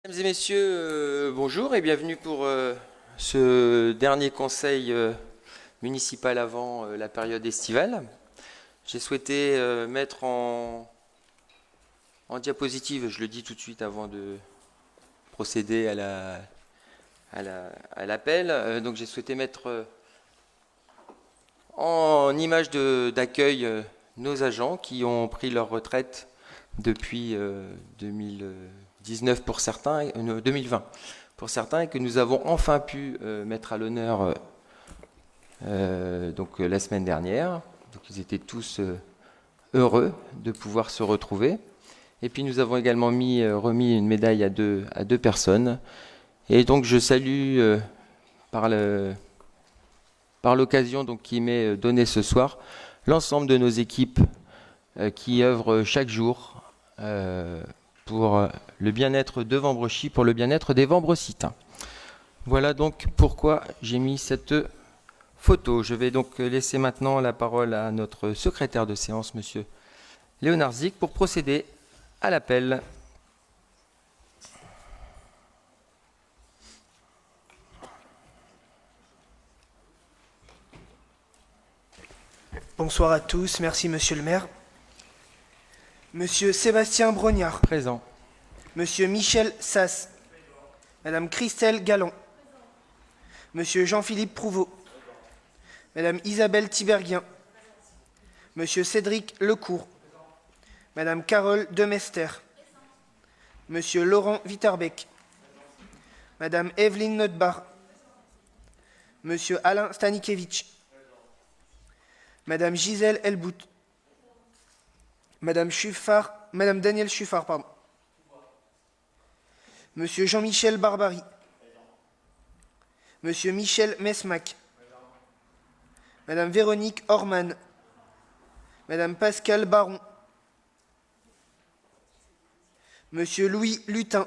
Mesdames et messieurs, bonjour et bienvenue pour ce dernier conseil municipal avant la période estivale. J'ai souhaité mettre en diapositive, je le dis tout de suite avant de procéder à l'appel, donc j'ai souhaité mettre en image d'accueil nos agents qui ont pris leur retraite depuis 2019 pour certains, 2020 pour certains, et que nous avons enfin pu mettre à l'honneur la semaine dernière. Donc ils étaient tous heureux de pouvoir se retrouver. Et puis nous avons également remis une médaille à deux personnes. Et donc je salue par l'occasion qui m'est donnée ce soir l'ensemble de nos équipes qui œuvrent chaque jour pour le bien-être de Vambrochy, pour le bien-être des Vambrocitains. Voilà donc pourquoi j'ai mis cette photo. Je vais donc laisser maintenant la parole à notre secrétaire de séance, monsieur Léonard Zic, pour procéder à l'appel. Bonsoir à tous, merci monsieur le maire. Monsieur Sébastien Brognard. Présent. Monsieur Michel Sass. Madame Christelle Gallon. Monsieur Jean-Philippe Prouveau. Madame Isabelle Tiberghien. Monsieur Cédric Lecourt. Madame Carole Demester. Monsieur Laurent Vitterbeck. Madame Evelyne Notbar. Monsieur Alain Stanikevitch. Madame Gisèle Elbout. Madame Danielle Chuffard, pardon. Monsieur Jean-Michel Barbary. Monsieur Michel Mesmac. Madame Véronique Orman. Madame Pascal Baron. Monsieur Louis Lutin.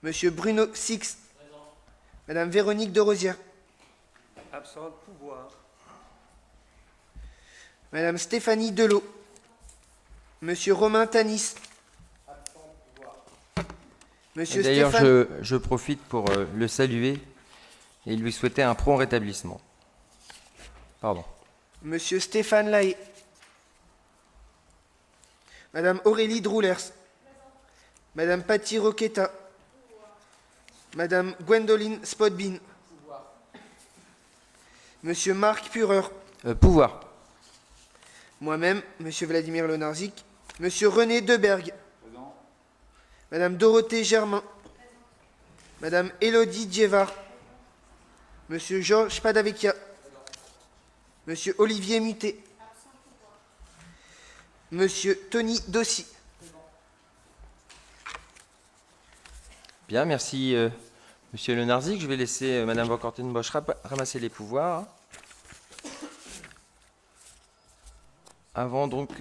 Monsieur Bruno Six. Madame Véronique de Rosière. Absente pouvoir. Madame Stéphanie Delot. Monsieur Romain Tanis. Monsieur D'ailleurs, Stéphane... je profite pour le saluer et lui souhaiter un prompt rétablissement. Pardon. Monsieur Stéphane Lahaye. Madame Aurélie Droulers. Madame Patti Roqueta. Madame Gwendoline Spotbin. Monsieur Marc Pureur. Pouvoir. Moi-même, monsieur Vladimir Léonard-Zic. Monsieur René Debergue. Madame Dorothée Germain. Madame Élodie Djévar. Monsieur Georges Padavecchia. Monsieur Olivier Muté. Monsieur Tony Dossi. Bien, merci monsieur Léonard-Zic. Je vais laisser madame Van Kortenbosch ramasser les pouvoirs. Avant donc...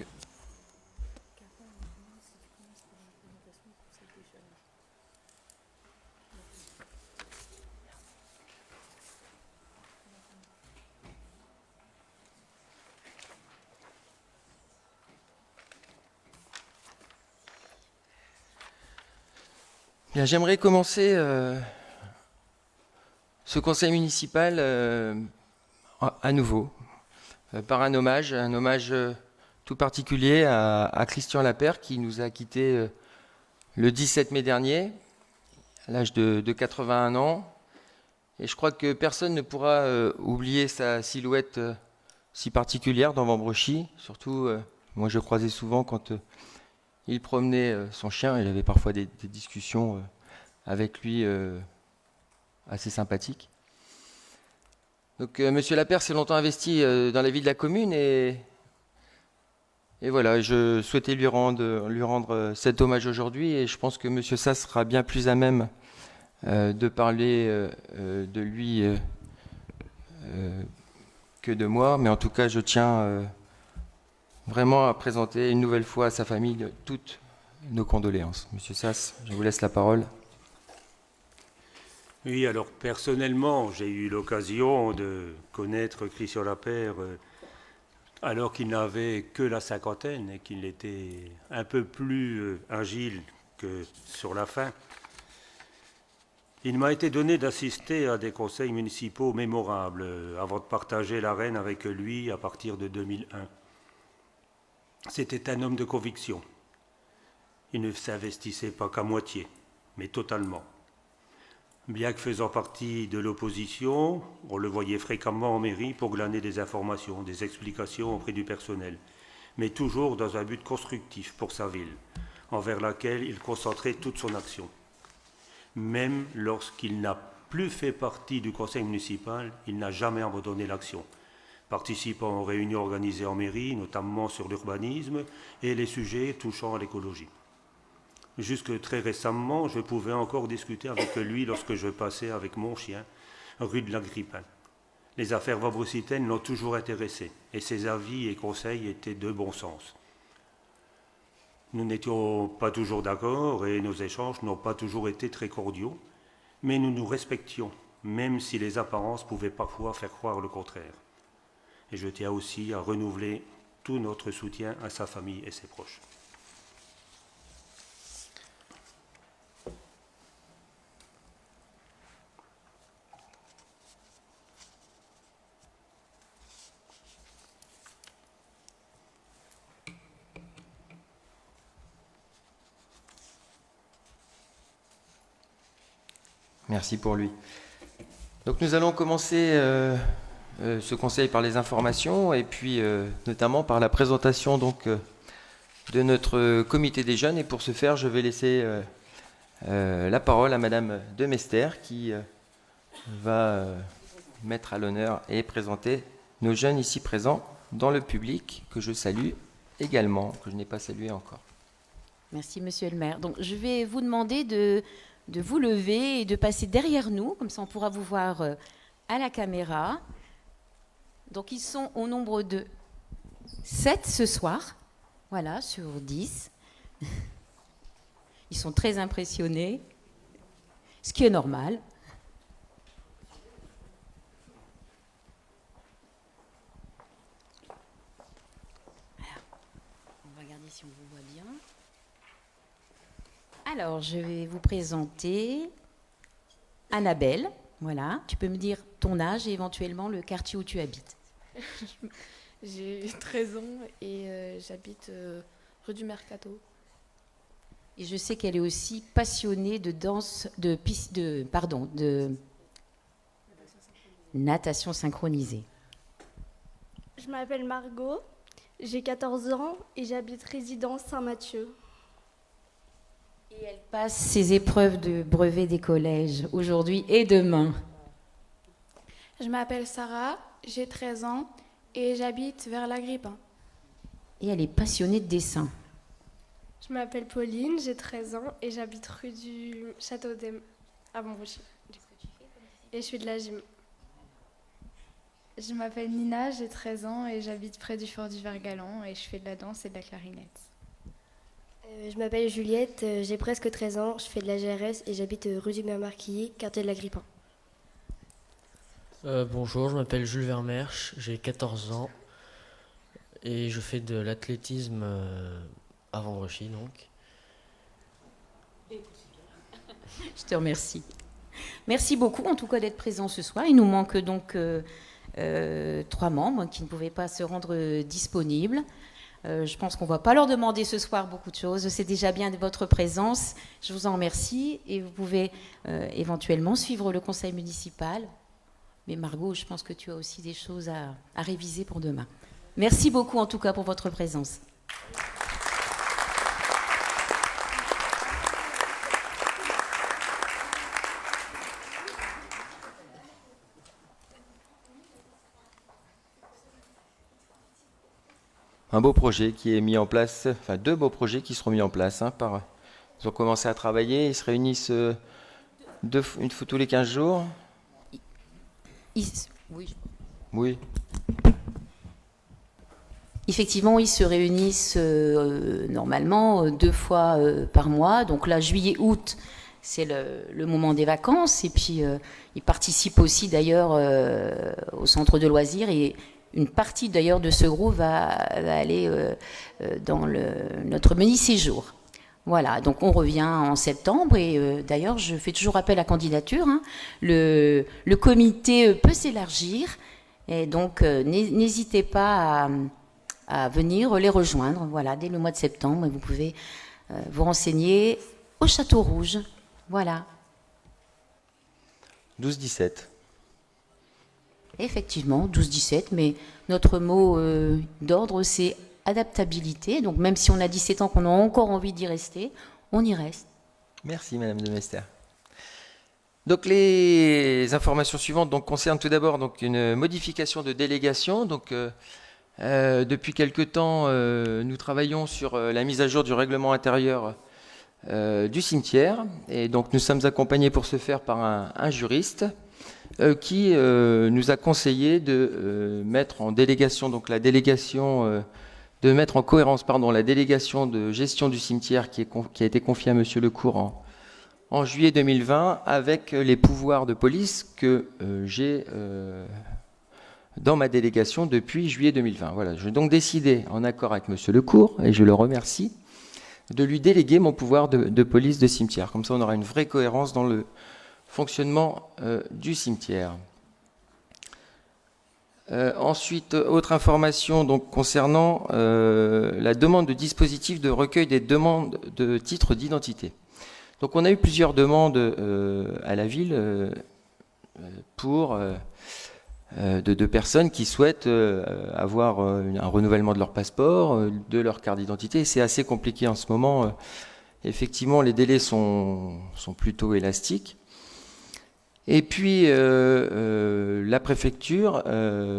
Bien, j'aimerais commencer ce conseil municipal à nouveau par un hommage tout particulier à Christian Lapère qui nous a quittés le 17 mai dernier, à l'âge de 81 ans. Et je crois que personne ne pourra oublier sa silhouette si particulière dans Vambrochy. Surtout, moi je croisais souvent quand il promenait son chien. Il avait parfois des discussions avec lui assez sympathiques. Donc monsieur Lapère s'est longtemps investi dans la vie de la commune et voilà, je souhaitais lui rendre cet hommage aujourd'hui et je pense que monsieur Sass sera bien plus à même de parler de lui que de moi, mais en tout cas je tiens vraiment à présenter une nouvelle fois à sa famille toutes nos condoléances. Monsieur Sass, je vous laisse la parole. Oui, alors personnellement, j'ai eu l'occasion de connaître Christian Lapère alors qu'il n'avait que la cinquantaine et qu'il était un peu plus agile que sur la fin. Il m'a été donné d'assister à des conseils municipaux mémorables avant de partager l'arène avec lui à partir de 2001. C'était un homme de conviction. Il ne s'investissait pas qu'à moitié, mais totalement. Bien que faisant partie de l'opposition, on le voyait fréquemment en mairie pour glaner des informations, des explications auprès du personnel, mais toujours dans un but constructif pour sa ville, envers laquelle il concentrait toute son action. Même lorsqu'il n'a plus fait partie du conseil municipal, il n'a jamais abandonné l'action, participant aux réunions organisées en mairie, notamment sur l'urbanisme et les sujets touchant à l'écologie. Jusque très récemment, je pouvais encore discuter avec lui lorsque je passais avec mon chien rue de l'Agrippin. Les affaires vabrousitaines l'ont toujours intéressé et ses avis et conseils étaient de bon sens. Nous n'étions pas toujours d'accord et nos échanges n'ont pas toujours été très cordiaux, mais nous nous respections, même si les apparences pouvaient parfois faire croire le contraire. Et je tiens aussi à renouveler tout notre soutien à sa famille et ses proches. Merci pour lui. Donc nous allons commencer ce conseil par les informations et puis notamment par la présentation de notre comité des jeunes. Et pour ce faire, je vais laisser la parole à Madame Demester qui va mettre à l'honneur et présenter nos jeunes ici présents dans le public, que je salue également, que je n'ai pas salué encore. Merci, Monsieur le maire. Donc, je vais vous demander de vous lever et de passer derrière nous, comme ça on pourra vous voir à la caméra. Donc, ils sont au nombre de 7 ce soir, voilà, sur 10. Ils sont très impressionnés, ce qui est normal. On va regarder si on vous voit bien. Alors, je vais vous présenter Annabelle. Voilà, tu peux me dire ton âge et éventuellement le quartier où tu habites. J'ai 13 ans et j'habite rue du Mercato. Et je sais qu'elle est aussi passionnée de danse, de natation synchronisée. Je m'appelle Margot, j'ai 14 ans et j'habite résidence Saint-Mathieu. Et elle passe ses épreuves de brevet des collèges aujourd'hui et demain. Je m'appelle Sarah, j'ai 13 ans et j'habite vers l'Agrippin. Et elle est passionnée de dessin. Je m'appelle Pauline, j'ai 13 ans et j'habite rue du Château d'Em à Montrouchy. Et je suis de la gym. Je m'appelle Nina, j'ai 13 ans et j'habite près du fort du Vergalan et je fais de la danse et de la clarinette. Je m'appelle Juliette, j'ai presque 13 ans, je fais de la GRS et j'habite rue du Maire-Marquilly, quartier de l'Agrippin. Bonjour, je m'appelle Jules Vermersch, j'ai 14 ans et je fais de l'athlétisme à Vendrechy donc. Je te remercie. Merci beaucoup en tout cas d'être présent ce soir. Il nous manque donc 3 membres qui ne pouvaient pas se rendre disponibles. Je pense qu'on ne va pas leur demander ce soir beaucoup de choses. C'est déjà bien de votre présence. Je vous en remercie et vous pouvez éventuellement suivre le conseil municipal. Mais Margot, je pense que tu as aussi des choses à réviser pour demain. Merci beaucoup en tout cas pour votre présence. Un beau projet qui est mis en place, enfin 2 beaux projets qui seront mis en place. Ils ont commencé à travailler, ils se réunissent une fois tous les 15 jours. Oui. Effectivement, ils se réunissent normalement 2 fois par mois. Donc là, juillet-août, c'est le moment des vacances. Et puis, ils participent aussi d'ailleurs au centre de loisirs. Et une partie d'ailleurs de ce groupe va aller dans notre mini séjour. Voilà, donc on revient en septembre et d'ailleurs je fais toujours appel à candidature. Hein. Le comité peut s'élargir et donc n'hésitez pas à venir les rejoindre. Voilà, dès le mois de septembre, et vous pouvez vous renseigner au Château Rouge. Voilà. 12-17. Effectivement, 12-17, mais notre mot d'ordre, c'est adaptabilité. Donc même si on a 17 ans, qu'on a encore envie d'y rester, on y reste. Merci Madame de Mester. Donc les informations suivantes donc, concernent tout d'abord donc, une modification de délégation. Donc, depuis quelque temps, nous travaillons sur la mise à jour du règlement intérieur du cimetière. Et donc nous sommes accompagnés pour ce faire par un juriste qui nous a conseillé de mettre en délégation, donc la délégation, de mettre en cohérence la délégation de gestion du cimetière qui a été confiée à Monsieur Lecourt en juillet 2020 avec les pouvoirs de police que j'ai dans ma délégation depuis juillet 2020. Voilà, j'ai donc décidé, en accord avec Monsieur Lecourt, et je le remercie, de lui déléguer mon pouvoir de police de cimetière. Comme ça, on aura une vraie cohérence dans le fonctionnement du cimetière. Ensuite, autre information donc, concernant la demande de dispositif de recueil des demandes de titres d'identité. Donc on a eu plusieurs demandes à la ville pour de personnes qui souhaitent avoir un renouvellement de leur passeport, de leur carte d'identité. C'est assez compliqué en ce moment. Effectivement, les délais sont plutôt élastiques. Et puis, la préfecture,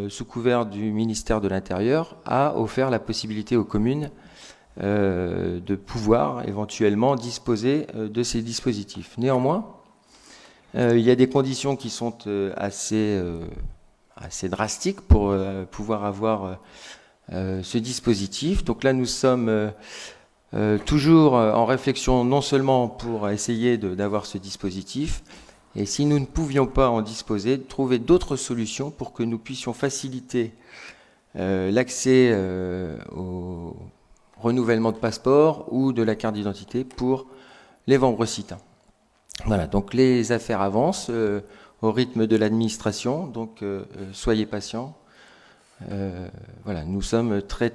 sous couvert du ministère de l'Intérieur, a offert la possibilité aux communes de pouvoir éventuellement disposer de ces dispositifs. Néanmoins, il y a des conditions qui sont assez drastiques pour pouvoir avoir ce dispositif. Donc là, nous sommes toujours en réflexion, non seulement pour essayer d'avoir ce dispositif, et si nous ne pouvions pas en disposer, trouver d'autres solutions pour que nous puissions faciliter l'accès au renouvellement de passeport ou de la carte d'identité pour les Vambreciens. Voilà, donc les affaires avancent au rythme de l'administration, donc soyez patients. Voilà, nous sommes très,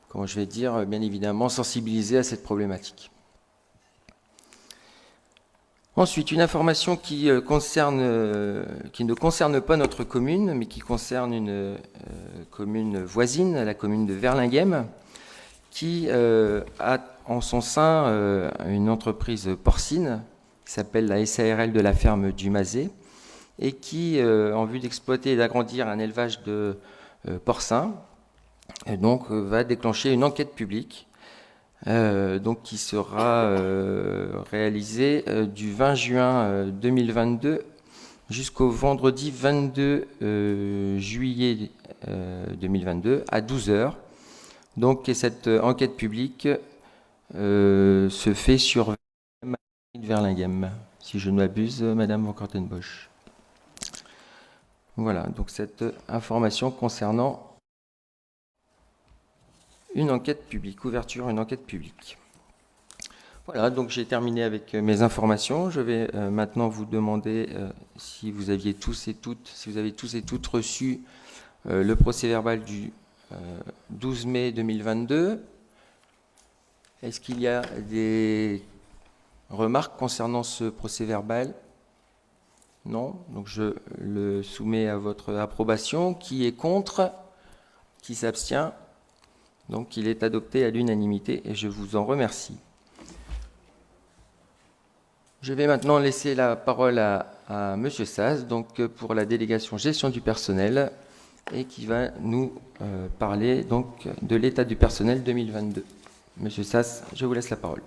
comment je vais dire, bien évidemment sensibilisés à cette problématique. Ensuite, une information qui ne concerne pas notre commune, mais qui concerne une commune voisine, la commune de Verlinghem, qui a en son sein une entreprise porcine qui s'appelle la SARL de la ferme du Mazet et qui, en vue d'exploiter et d'agrandir un élevage de porcins, donc va déclencher une enquête publique donc qui sera réalisée du 20 juin 2022 jusqu'au vendredi 22 juillet 2022 à 12h. Donc cette enquête publique se fait sur Verlinghem, si je ne m'abuse, Madame Van Kortenbosch. Voilà, donc cette information concernant une enquête publique, ouverture une enquête publique. Voilà, donc j'ai terminé avec mes informations. Je vais maintenant vous demander si vous aviez tous et toutes reçu le procès-verbal du 12 mai 2022. Est-ce qu'il y a des remarques concernant ce procès-verbal? Non, donc je le soumets à votre approbation. Qui est contre? Qui s'abstient? Donc il est adopté à l'unanimité et je vous en remercie. Je vais maintenant laisser la parole à M. Sass, donc pour la délégation gestion du personnel, et qui va nous parler donc de l'état du personnel 2022. M. Sass, je vous laisse la parole.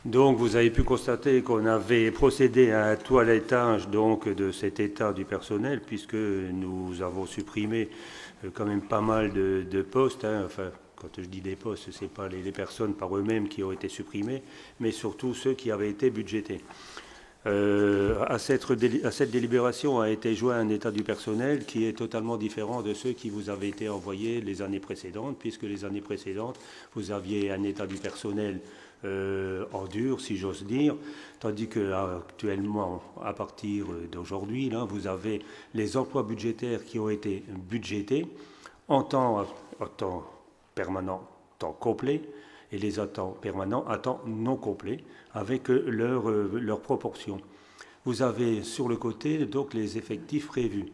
Donc vous avez pu constater qu'on avait procédé à un toilettage donc, de cet état du personnel, puisque nous avons supprimé quand même pas mal de postes. Hein. Enfin, quand je dis des postes, ce n'est pas les personnes par eux-mêmes qui ont été supprimées, mais surtout ceux qui avaient été budgétés. À cette délibération a été joint un état du personnel qui est totalement différent de ceux qui vous avaient été envoyés les années précédentes, puisque les années précédentes, vous aviez un état du personnel en dur, si j'ose dire, tandis qu'actuellement, à partir d'aujourd'hui, là, vous avez les emplois budgétaires qui ont été budgétés en temps permanent, temps complet, et les temps permanents à temps non complet, avec leur proportion. Vous avez sur le côté donc les effectifs prévus.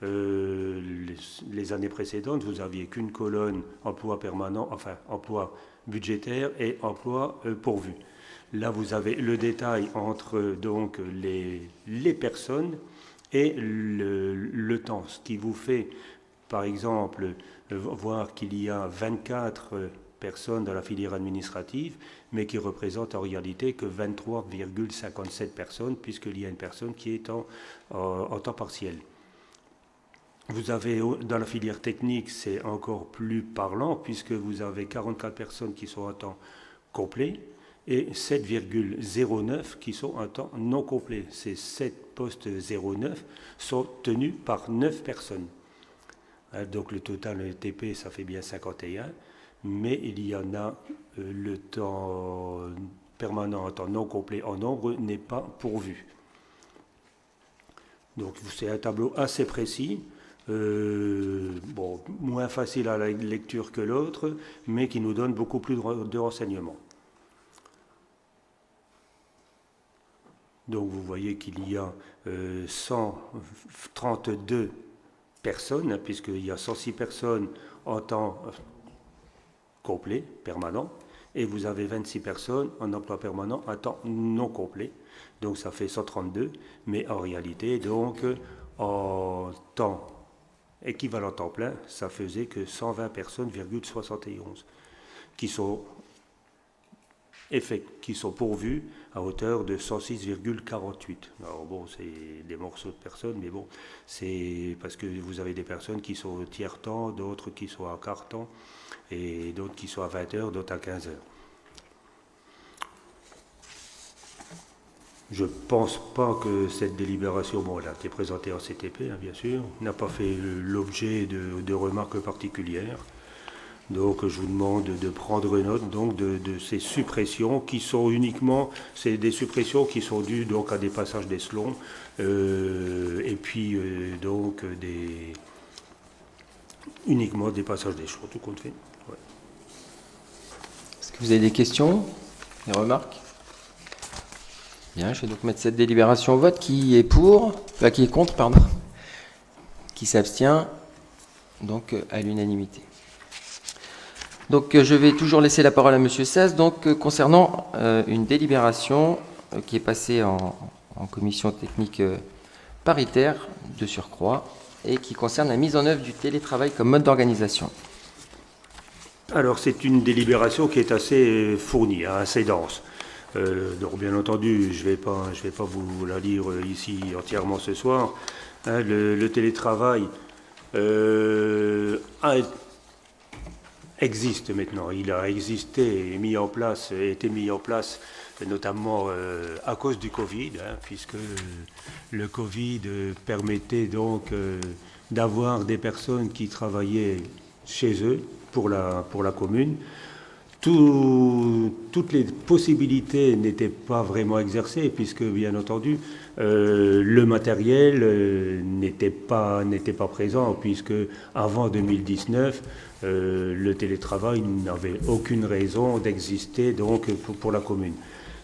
Les années précédentes, vous n'aviez qu'une colonne emploi permanent, enfin emploi budgétaire et emploi pourvu. Là, vous avez le détail entre donc les personnes et le temps, ce qui vous fait, par exemple, voir qu'il y a 24 personnes dans la filière administrative, mais qui représentent en réalité que 23,57 personnes, puisqu'il y a une personne qui est en temps partiel. Vous avez, dans la filière technique, c'est encore plus parlant, puisque vous avez 44 personnes qui sont en temps complet et 7,09 qui sont en temps non complet. Ces 7 postes 09 sont tenus par 9 personnes. Donc le total le TP, ça fait bien 51, mais il y en a le temps permanent en temps non complet en nombre n'est pas pourvu. Donc c'est un tableau assez précis, moins facile à la lecture que l'autre, mais qui nous donne beaucoup plus de renseignements. Donc vous voyez qu'il y a 132 personnes, hein, puisqu'il y a 106 personnes en temps complet, permanent, et vous avez 26 personnes en emploi permanent à temps non complet. Donc ça fait 132, mais en réalité, donc en temps équivalent temps plein, ça faisait que 120 personnes,71 qui sont pourvus à hauteur de 106,48. Alors bon, c'est des morceaux de personnes, mais bon, c'est parce que vous avez des personnes qui sont au tiers-temps, d'autres qui sont à quart-temps, et d'autres qui sont à 20 heures, d'autres à 15 heures. Je ne pense pas que cette délibération, bon, elle a été présentée en CTP, hein, bien sûr, n'a pas fait l'objet de remarques particulières. Donc je vous demande de prendre note donc, de ces suppressions qui sont uniquement, c'est des suppressions qui sont dues donc, à des passages d'échelons et puis donc uniquement des passages d'échelons, tout compte fait. Ouais. Est-ce que vous avez des questions, des remarques? Bien, je vais donc mettre cette délibération au vote. Qui est pour, qui est contre, pardon, qui s'abstient, donc à l'unanimité. Donc je vais toujours laisser la parole à Monsieur Saz, donc concernant une délibération qui est passée en commission technique paritaire de surcroît et qui concerne la mise en œuvre du télétravail comme mode d'organisation. Alors c'est une délibération qui est assez fournie, hein, assez dense. Donc bien entendu, je vais pas vous la lire ici entièrement ce soir. Hein, le télétravail existe maintenant. Il a existé et été mis en place notamment à cause du Covid, hein, puisque le Covid permettait donc d'avoir des personnes qui travaillaient chez eux pour la commune. Toutes les possibilités n'étaient pas vraiment exercées, puisque bien entendu le matériel n'était pas présent, puisque avant 2019 le télétravail n'avait aucune raison d'exister donc pour la commune.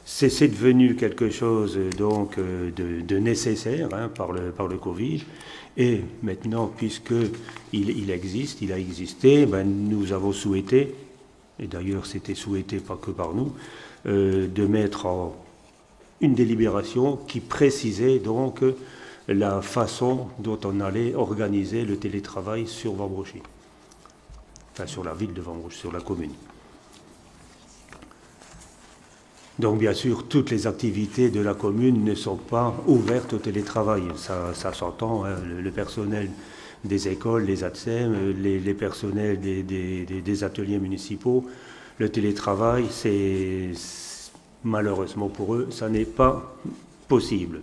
C'est devenu quelque chose donc de nécessaire, hein, par le Covid. Et maintenant, puisqu'il existe, il a existé, ben, nous avons souhaité, et d'ailleurs c'était souhaité pas que par nous, de mettre en une délibération qui précisait donc la façon dont on allait organiser le télétravail sur Vambrochy. Enfin, sur la ville de Vambrochy, sur la commune. Donc, bien sûr, toutes les activités de la commune ne sont pas ouvertes au télétravail. Ça s'entend, hein, le personnel des écoles, les ATSEM, les personnels des ateliers municipaux. Le télétravail, c'est malheureusement pour eux, ça n'est pas possible.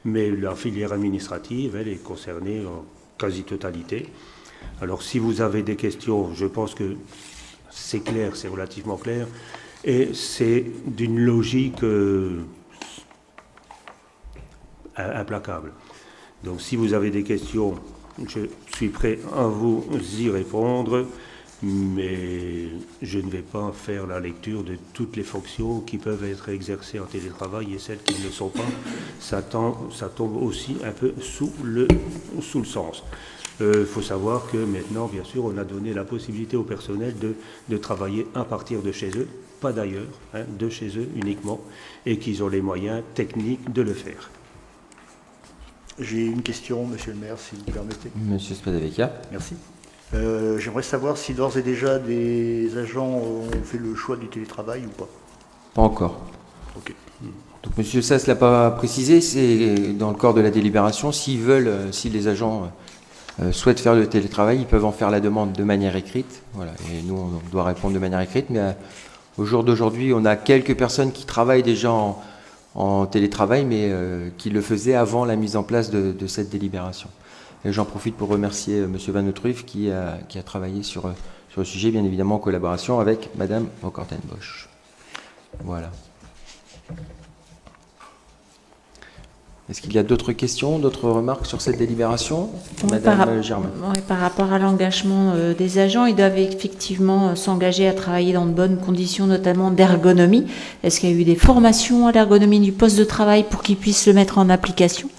Mais la filière administrative, elle est concernée en quasi-totalité. Alors si vous avez des questions, je pense que c'est clair, c'est relativement clair, et c'est d'une logique implacable. Donc si vous avez des questions, je suis prêt à vous y répondre, mais je ne vais pas faire la lecture de toutes les fonctions qui peuvent être exercées en télétravail et celles qui ne le sont pas. Ça tombe aussi un peu sous le sens. Il faut savoir que maintenant, bien sûr, on a donné la possibilité au personnel de travailler à partir de chez eux, pas d'ailleurs, de chez eux uniquement, et qu'ils ont les moyens techniques de le faire. J'ai une question, monsieur le maire, si vous permettez. Monsieur Spadavecchia. Merci. J'aimerais savoir si d'ores et déjà des agents ont fait le choix du télétravail ou pas. Pas encore. Ok. Donc monsieur Sass l'a pas précisé, c'est dans le corps de la délibération, s'ils veulent, si les agents souhaitent faire le télétravail, ils peuvent en faire la demande de manière écrite. Voilà. Et nous, on doit répondre de manière écrite, mais au jour d'aujourd'hui, on a quelques personnes qui travaillent déjà en télétravail, mais qui le faisaient avant la mise en place de cette délibération. Et j'en profite pour remercier M. Van Outruif qui a travaillé sur le sujet, bien évidemment en collaboration avec Mme Okortenbosch. Voilà. Est-ce qu'il y a d'autres questions, d'autres remarques sur cette délibération, Madame Germain? Oui, par rapport à l'engagement des agents, ils doivent effectivement s'engager à travailler dans de bonnes conditions, notamment d'ergonomie. Est-ce qu'il y a eu des formations à l'ergonomie du poste de travail pour qu'ils puissent le mettre en application?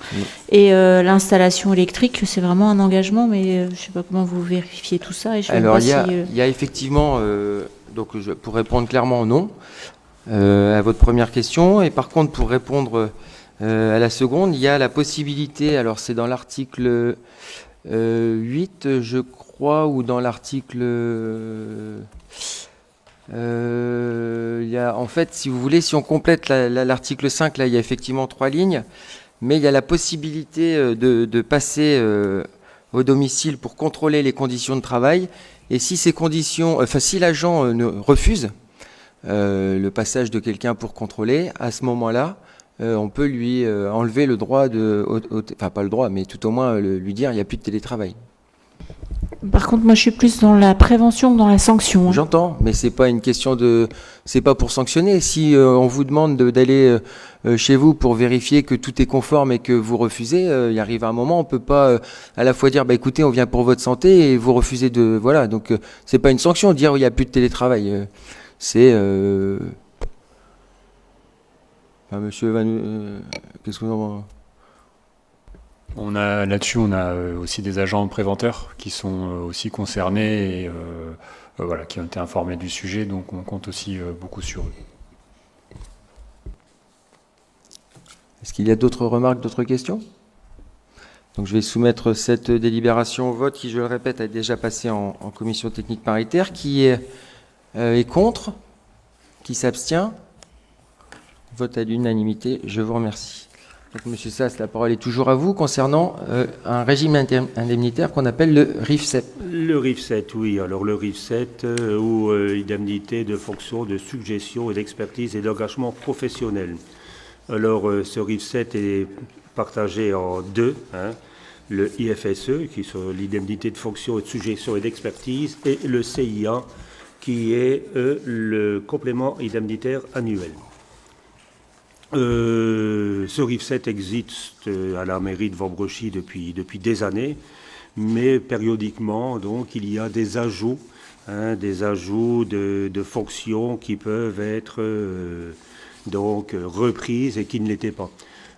Et l'installation électrique, c'est vraiment un engagement, mais je ne sais pas comment vous vérifiez tout ça. Et je Alors, il y a effectivement, donc pour répondre clairement non à votre première question, et par contre pour répondre à la seconde, il y a la possibilité, alors c'est dans l'article 8, je crois, ou dans l'article... il y a, en fait, si vous voulez, si on complète l'article 5, là, il y a effectivement 3 lignes, mais il y a la possibilité de passer au domicile pour contrôler les conditions de travail, et si ces conditions, enfin si l'agent refuse le passage de quelqu'un pour contrôler, à ce moment-là, on peut lui enlever le droit enfin pas le droit, mais tout au moins lui dire il n'y a plus de télétravail. Par contre, moi je suis plus dans la prévention que dans la sanction. J'entends, mais c'est pas une question c'est pas pour sanctionner. Si on vous demande d'aller chez vous pour vérifier que tout est conforme et que vous refusez, il arrive un moment, on peut pas à la fois dire bah écoutez, on vient pour votre santé et vous refusez de voilà. Donc c'est pas une sanction dire il n'y a plus de télétravail. C'est Monsieur Van, qu'est-ce que vous en... Là-dessus, on a aussi des agents préventeurs qui sont aussi concernés et voilà, qui ont été informés du sujet, donc on compte aussi beaucoup sur eux. Est-ce qu'il y a d'autres remarques, d'autres questions? Donc je vais soumettre cette délibération au vote qui, je le répète, a déjà passé en commission technique paritaire. Qui est contre? Qui s'abstient? Vote à l'unanimité, je vous remercie. Donc, Monsieur Sass, la parole est toujours à vous concernant un régime indemnitaire qu'on appelle le RIFSEP. Le RIFSEP, oui. Alors le RIFSEP, ou indemnité de fonction de suggestion et d'expertise et d'engagement professionnel. Alors ce RIFSEP est partagé en deux. Le IFSE, qui sont l'indemnité de fonction et de suggestion et d'expertise, et le CIA, qui est le complément indemnitaire annuel. Ce RIFSEP existe à la mairie de Vambrochy depuis des années, mais périodiquement, donc, il y a des ajouts de fonctions qui peuvent être donc reprises et qui ne l'étaient pas.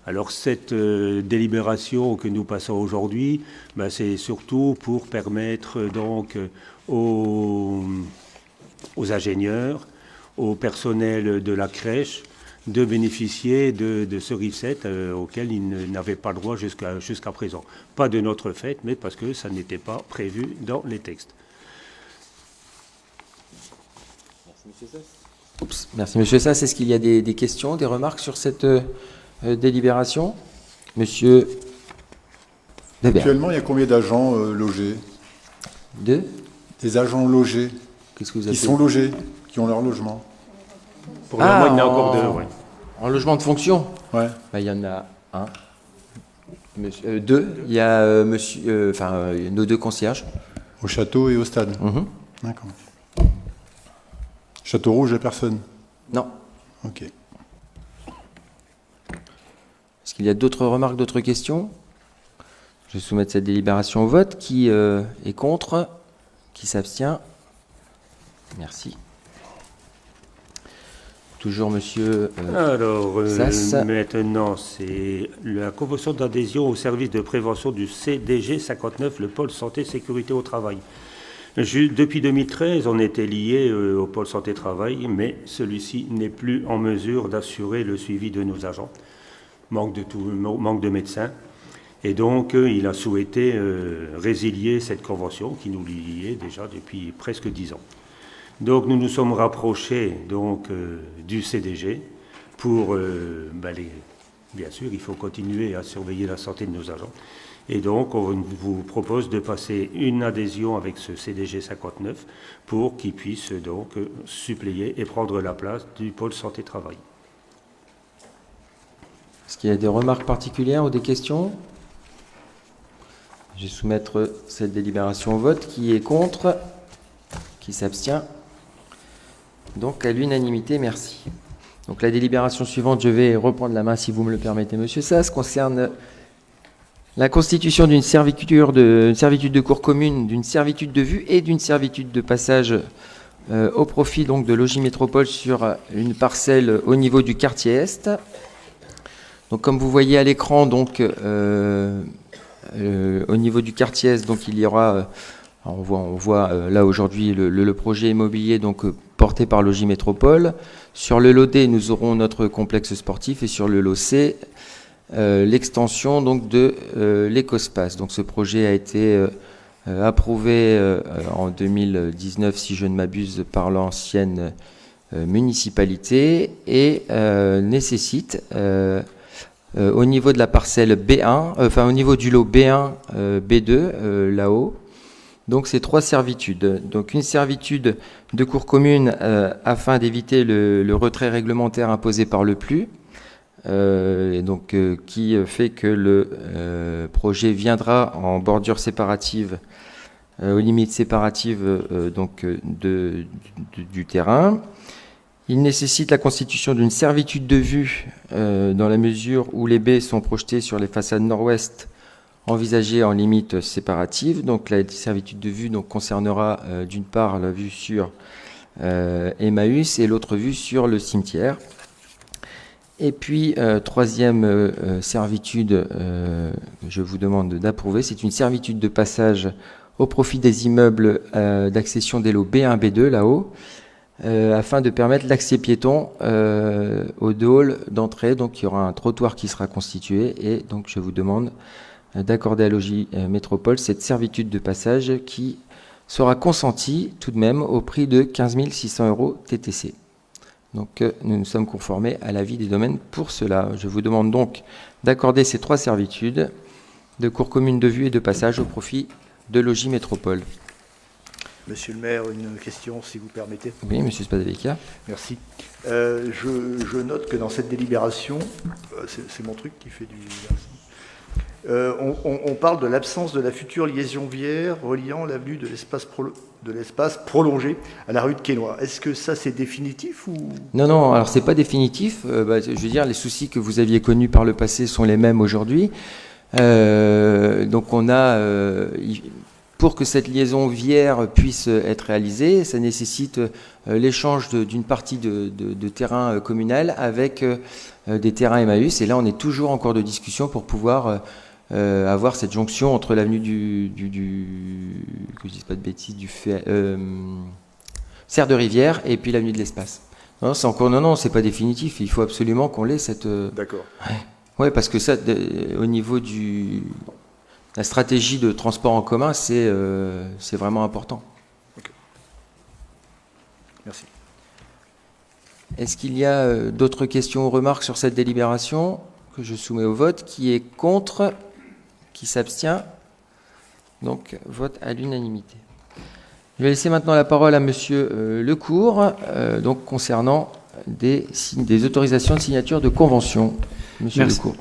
Alors cette délibération que nous passons aujourd'hui, c'est surtout pour permettre donc aux ingénieurs, au personnel de la crèche, de bénéficier de ce RIFSEP auquel ils n'avaient pas le droit jusqu'à présent. Pas de notre fait, mais parce que ça n'était pas prévu dans les textes. Merci, Monsieur Sass. Merci, Monsieur Sass. Est-ce qu'il y a des questions, des remarques sur cette délibération? Monsieur Debert. Actuellement, il y a combien d'agents logés? Des agents logés. Qu'est-ce que vous qui sont logés, qui ont leur logement. Pour le moment, il y en a encore deux, ouais. En logement de fonction? Ouais. Il y en a 1. Monsieur, 2. Il y a nos 2 concierges. Au château et au stade. D'accord. Château Rouge, il n'y a personne? Non. Ok. Est-ce qu'il y a d'autres remarques, d'autres questions? Je vais soumettre cette délibération au vote. Qui est contre? Qui s'abstient? Merci. Toujours monsieur Sass. Maintenant, c'est la convention d'adhésion au service de prévention du CDG 59, le pôle santé sécurité au travail. Depuis 2013, on était lié au pôle santé-travail, mais celui-ci n'est plus en mesure d'assurer le suivi de nos agents. Manque de médecins. Et donc, il a souhaité résilier cette convention qui nous liait déjà depuis presque 10 ans. Donc, nous nous sommes rapprochés du CDG pour, bien sûr, il faut continuer à surveiller la santé de nos agents. Et donc, on vous propose de passer une adhésion avec ce CDG 59 pour qu'il puisse donc suppléer et prendre la place du pôle santé-travail. Est-ce qu'il y a des remarques particulières ou des questions? Je vais soumettre cette délibération au vote. Qui est contre? Qui s'abstient? Donc, à l'unanimité, merci. Donc, la délibération suivante, je vais reprendre la main si vous me le permettez, monsieur Sass, concerne la constitution d'une servitude de cour commune, d'une servitude de vue et d'une servitude de passage au profit donc de Logis Métropole sur une parcelle au niveau du quartier Est. Donc comme vous voyez à l'écran, donc au niveau du quartier Est, donc il y aura, on voit là aujourd'hui le projet immobilier donc porté par Logis Métropole. Sur le lot D, nous aurons notre complexe sportif et sur le lot C, l'extension donc de l'écospace. Donc ce projet a été approuvé en 2019, si je ne m'abuse, par l'ancienne municipalité et nécessite au niveau de la parcelle B1, au niveau du lot B1, B2, là-haut, donc c'est 3 servitudes. Donc une servitude de cour commune afin d'éviter le retrait réglementaire imposé par le PLU, et donc qui fait que le projet viendra en bordure séparative, aux limites séparatives du terrain. Il nécessite la constitution d'une servitude de vue dans la mesure où les baies sont projetées sur les façades nord-ouest envisagées en limite sépaраtive. Donc la servitude de vue donc, concernera d'une part la vue sur Emmaüs et l'autre vue sur le cimetière. Et puis, troisième servitude que je vous demande d'approuver, c'est une servitude de passage au profit des immeubles d'accession des lots B1, B2, là-haut, afin de permettre l'accès piéton au hall d'entrée. Donc, il y aura un trottoir qui sera constitué. Et donc, je vous demande d'accorder à Logis Métropole cette servitude de passage qui sera consentie tout de même au prix de 15 600 € TTC. Donc, nous nous sommes conformés à l'avis des domaines pour cela. Je vous demande donc d'accorder ces 3 servitudes de cour commune de vue et de passage au profit de Logis Métropole. Monsieur le maire, une question, si vous permettez. Oui, monsieur Spadavecchia. Merci. Je note que dans cette délibération, c'est mon truc qui fait du... on parle de l'absence de la future liaison viaire reliant l'avenue de l'espace prolongé à la rue de Quesnoy. Est-ce que ça c'est définitif ou... Non, alors c'est pas définitif. Je veux dire, les soucis que vous aviez connus par le passé sont les mêmes aujourd'hui. Donc on a... pour que cette liaison viaire puisse être réalisée, ça nécessite l'échange d'une partie de terrain communal avec des terrains Emmaüs. Et là, on est toujours en cours de discussion pour pouvoir avoir cette jonction entre l'avenue que je dise pas de bêtises, Serre de Rivière et puis l'avenue de l'Espace. Non, c'est pas définitif. Il faut absolument qu'on l'ait cette. D'accord. Ouais, parce que ça, au niveau la stratégie de transport en commun, c'est vraiment important. Okay. Merci. Est-ce qu'il y a d'autres questions ou remarques sur cette délibération que je soumets au vote? Qui est contre? Qui s'abstient? Donc, vote à l'unanimité. Je vais laisser maintenant la parole à monsieur Lecourt, donc concernant des autorisations de signature de convention. Monsieur Lecourt.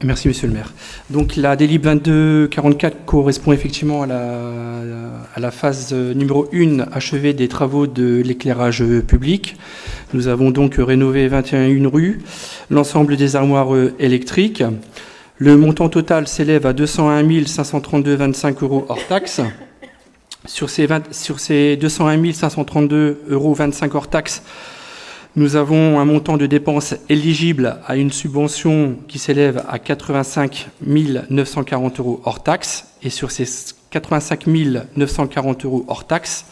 Merci, monsieur le maire. Donc, la délib 2244 correspond effectivement à la phase numéro 1 achevée des travaux de l'éclairage public. Nous avons donc rénové 21 rues, l'ensemble des armoires électriques. Le montant total s'élève à 201 532,25 € hors taxe. Sur ces 201 532,25 € hors taxe, nous avons un montant de dépenses éligible à une subvention qui s'élève à 85 940 € hors taxe. Et sur ces 85 940 € hors taxe,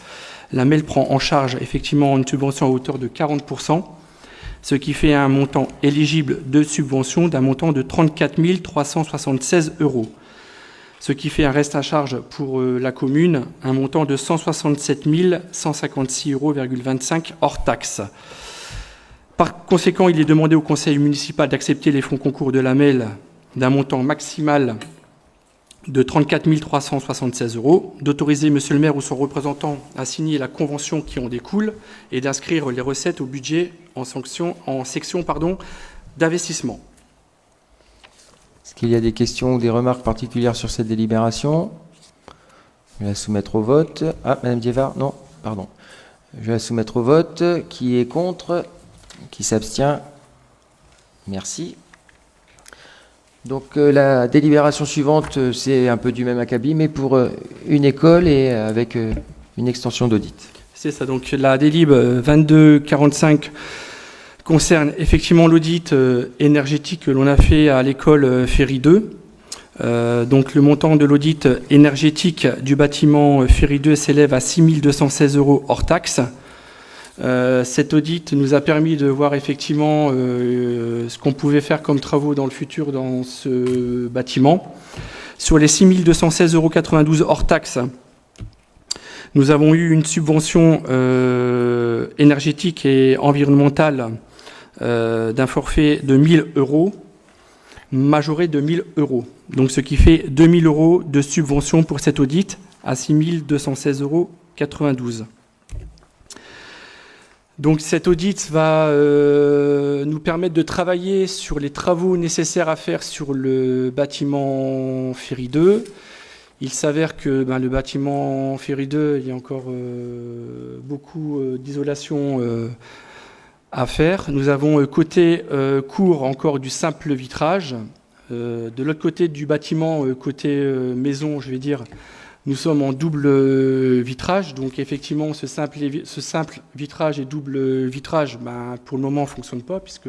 la MEL prend en charge effectivement une subvention à hauteur de 40%, ce qui fait un montant éligible de subvention d'un montant de 34 376 €. Ce qui fait un reste à charge pour la commune, un montant de 167 156,25 € hors taxe. Par conséquent, il est demandé au conseil municipal d'accepter les fonds concours de la MEL d'un montant maximal de 34 376 €, d'autoriser monsieur le maire ou son représentant à signer la convention qui en découle et d'inscrire les recettes au budget en section d'investissement. Est-ce qu'il y a des questions ou des remarques particulières sur cette délibération? Je vais la soumettre au vote. Ah, Madame Diévard, non, pardon. Je vais la soumettre au vote. Qui est contre? Qui s'abstient? Merci. Donc la délibération suivante, c'est un peu du même acabit, mais pour une école et avec une extension d'audit. C'est ça, donc la délib 2245 concerne effectivement l'audit énergétique que l'on a fait à l'école Ferry 2. Donc le montant de l'audit énergétique du bâtiment Ferry 2 s'élève à 6 216 € hors taxe. Cet audit nous a permis de voir effectivement ce qu'on pouvait faire comme travaux dans le futur dans ce bâtiment. Sur les 6 216,92 € hors taxe, nous avons eu une subvention énergétique et environnementale d'un forfait de 1 000 €, majoré de 1 000 €. Donc ce qui fait 2 000 € de subvention pour cet audit à 6 216,92 €. Donc cet audit va nous permettre de travailler sur les travaux nécessaires à faire sur le bâtiment Ferry 2. Il s'avère que le bâtiment Ferry 2, il y a encore beaucoup d'isolation à faire. Nous avons côté cour encore du simple vitrage. De l'autre côté du bâtiment, côté maison, je vais dire, nous sommes en double vitrage, donc effectivement ce simple vitrage et double vitrage, pour le moment ne fonctionne pas, puisque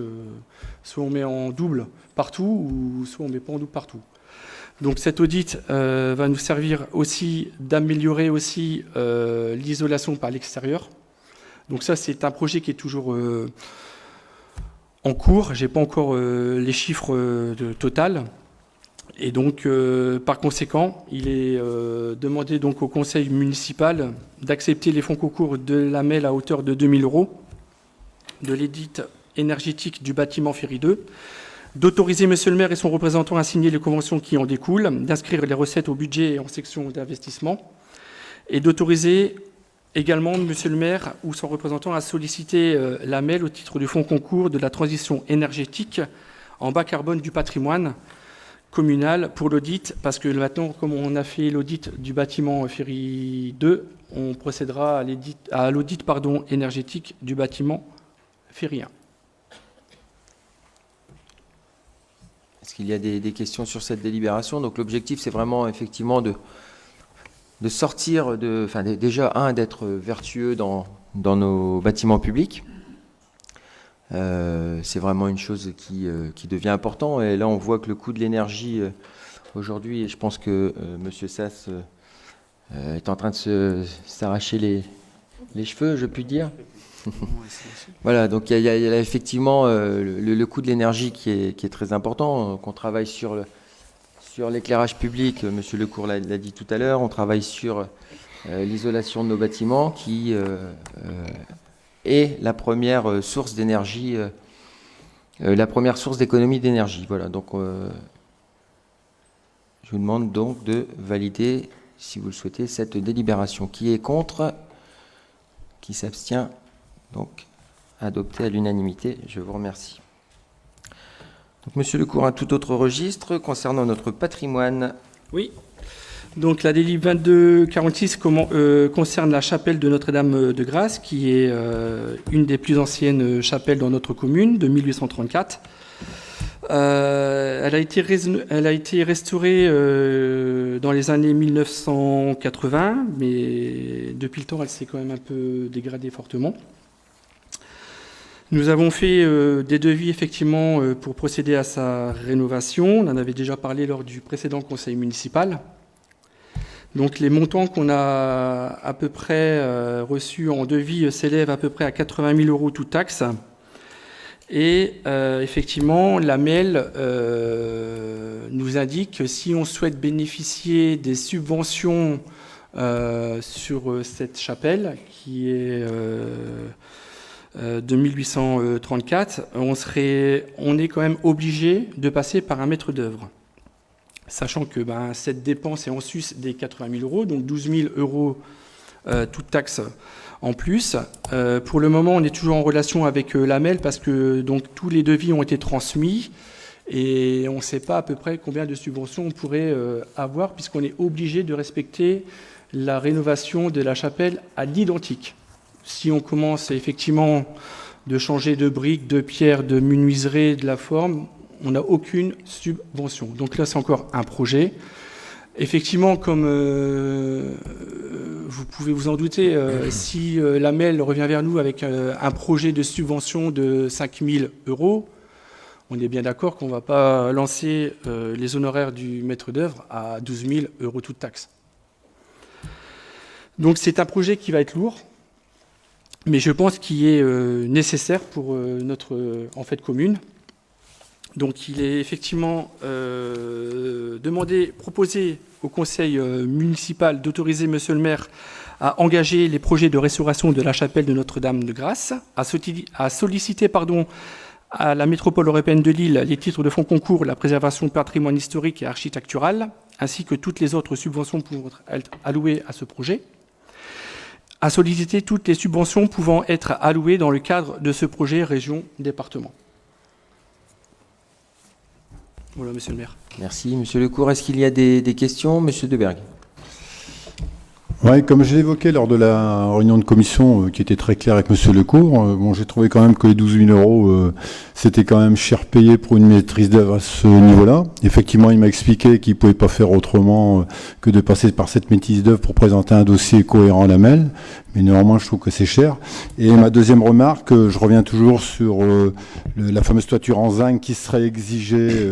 soit on met en double partout, ou soit on ne met pas en double partout. Donc cet audit va nous servir aussi d'améliorer aussi l'isolation par l'extérieur. Donc ça c'est un projet qui est toujours en cours, je n'ai pas encore les chiffres total. Et donc, par conséquent, il est demandé donc au conseil municipal d'accepter les fonds concours de la MEL à hauteur de 2 000 € de l'édite énergétique du bâtiment Ferry 2, d'autoriser monsieur le maire et son représentant à signer les conventions qui en découlent, d'inscrire les recettes au budget en section d'investissement, et d'autoriser également monsieur le maire ou son représentant à solliciter la MEL au titre du fonds concours de la transition énergétique en bas carbone du patrimoine communal pour l'audit, parce que maintenant, comme on a fait l'audit du bâtiment Ferry 2, on procédera à l'audit énergétique du bâtiment Ferry 1. Est-ce qu'il y a des questions sur cette délibération? Donc l'objectif, c'est vraiment effectivement de sortir, déjà, d'être vertueux dans nos bâtiments publics. C'est vraiment une chose qui devient importante. Et là, on voit que le coût de l'énergie aujourd'hui, et je pense que M. Sass est en train de s'arracher les cheveux, je puis dire. Voilà, donc il y a effectivement le coût de l'énergie qui est très important. Qu'on travaille sur l'éclairage public, M. Lecourt l'a dit tout à l'heure, on travaille sur l'isolation de nos bâtiments qui est la première source d'énergie, la première source d'économie d'énergie. Voilà, donc je vous demande donc de valider, si vous le souhaitez, cette délibération. Qui est contre? Qui s'abstient? Donc adopté à l'unanimité. Je vous remercie. Donc, Monsieur Lecourt, un tout autre registre concernant notre patrimoine. Oui. Donc la délib 2246 concerne la chapelle de Notre-Dame de Grâce, qui est une des plus anciennes chapelles dans notre commune, de 1834. Elle a été restaurée dans les années 1980, mais depuis le temps, elle s'est quand même un peu dégradée fortement. Nous avons fait des devis effectivement pour procéder à sa rénovation. On en avait déjà parlé lors du précédent conseil municipal. Donc les montants qu'on a à peu près reçus en devis s'élèvent à peu près à 80 000 euros toutes taxes. Et effectivement, l'AMEL nous indique que si on souhaite bénéficier des subventions sur cette chapelle, qui est de 1834, on est quand même obligé de passer par un maître d'œuvre. Sachant que cette dépense est en sus des 80 000 euros, donc 12 000 euros toutes taxes en plus. Pour le moment, on est toujours en relation avec l'AMEL parce que donc, tous les devis ont été transmis et on ne sait pas à peu près combien de subventions on pourrait avoir puisqu'on est obligé de respecter la rénovation de la chapelle à l'identique. Si on commence effectivement de changer de briques, de pierres, de menuiserie, de la forme, on n'a aucune subvention. Donc là, c'est encore un projet. Effectivement, comme vous pouvez vous en douter, si l'AMEL revient vers nous avec un projet de subvention de 5 000 euros, on est bien d'accord qu'on ne va pas lancer les honoraires du maître d'œuvre à 12 000 euros toute taxe. Donc c'est un projet qui va être lourd, mais je pense qu'il est nécessaire pour notre commune. Donc il est effectivement proposé au conseil municipal d'autoriser monsieur le maire à engager les projets de restauration de la chapelle de Notre-Dame de Grâce, à solliciter à la métropole européenne de Lille les titres de fonds concours, la préservation de patrimoine historique et architectural, ainsi que toutes les autres subventions pouvant être allouées à ce projet, à solliciter toutes les subventions pouvant être allouées dans le cadre de ce projet région-département. Voilà, monsieur le maire. Merci, monsieur Lecourt. Est-ce qu'il y a des questions, monsieur Deberg? Oui, comme je l'évoquais lors de la réunion de commission qui était très claire avec monsieur Lecourt, j'ai trouvé quand même que les 12 000 euros, c'était quand même cher payé pour une maîtrise d'œuvre à ce niveau-là. Effectivement, il m'a expliqué qu'il ne pouvait pas faire autrement que de passer par cette maîtrise d'œuvre pour présenter un dossier cohérent à l'AMEL. Mais néanmoins, je trouve que c'est cher. Et ma deuxième remarque, je reviens toujours sur la fameuse toiture en zinc qui serait exigée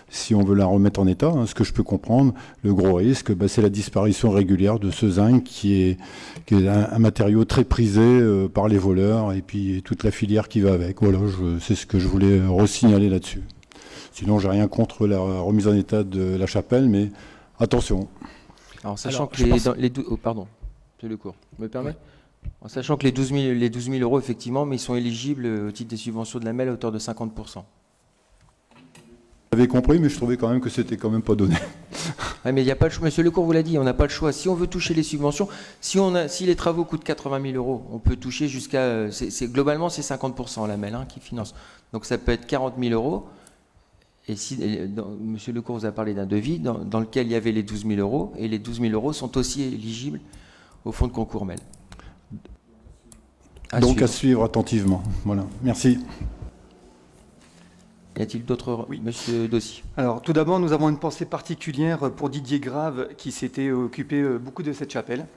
si on veut la remettre en état. Ce que je peux comprendre, le gros risque, c'est la disparition régulière de ce zinc qui est un matériau très prisé par les voleurs et puis toute la filière qui va avec. Voilà, c'est ce que je voulais resignaler là-dessus. Sinon, j'ai rien contre la remise en état de la chapelle, mais attention. Alors, sachant que pardon. Le cours. Me permet ? En sachant que les 12 000 euros, effectivement, mais ils sont éligibles au titre des subventions de l'AMEL à hauteur de 50%. J'avais compris, mais je trouvais quand même que c'était quand même pas donné. Ouais, mais il n'y a pas le choix. Monsieur Lecourt vous l'a dit, on n'a pas le choix. Si on veut toucher les subventions, si les travaux coûtent 80 000 euros, on peut toucher jusqu'à... globalement, c'est 50% l'AMEL qui finance. Donc ça peut être 40 000 euros. Et monsieur Lecourt vous a parlé d'un devis dans lequel il y avait les 12 000 euros, et les 12 000 euros sont aussi éligibles au fonds de concours MEL. Donc à suivre attentivement. Voilà. Merci. Y a-t-il d'autres... Oui, monsieur Dossi. Alors, tout d'abord, nous avons une pensée particulière pour Didier Grave, qui s'était occupé beaucoup de cette chapelle.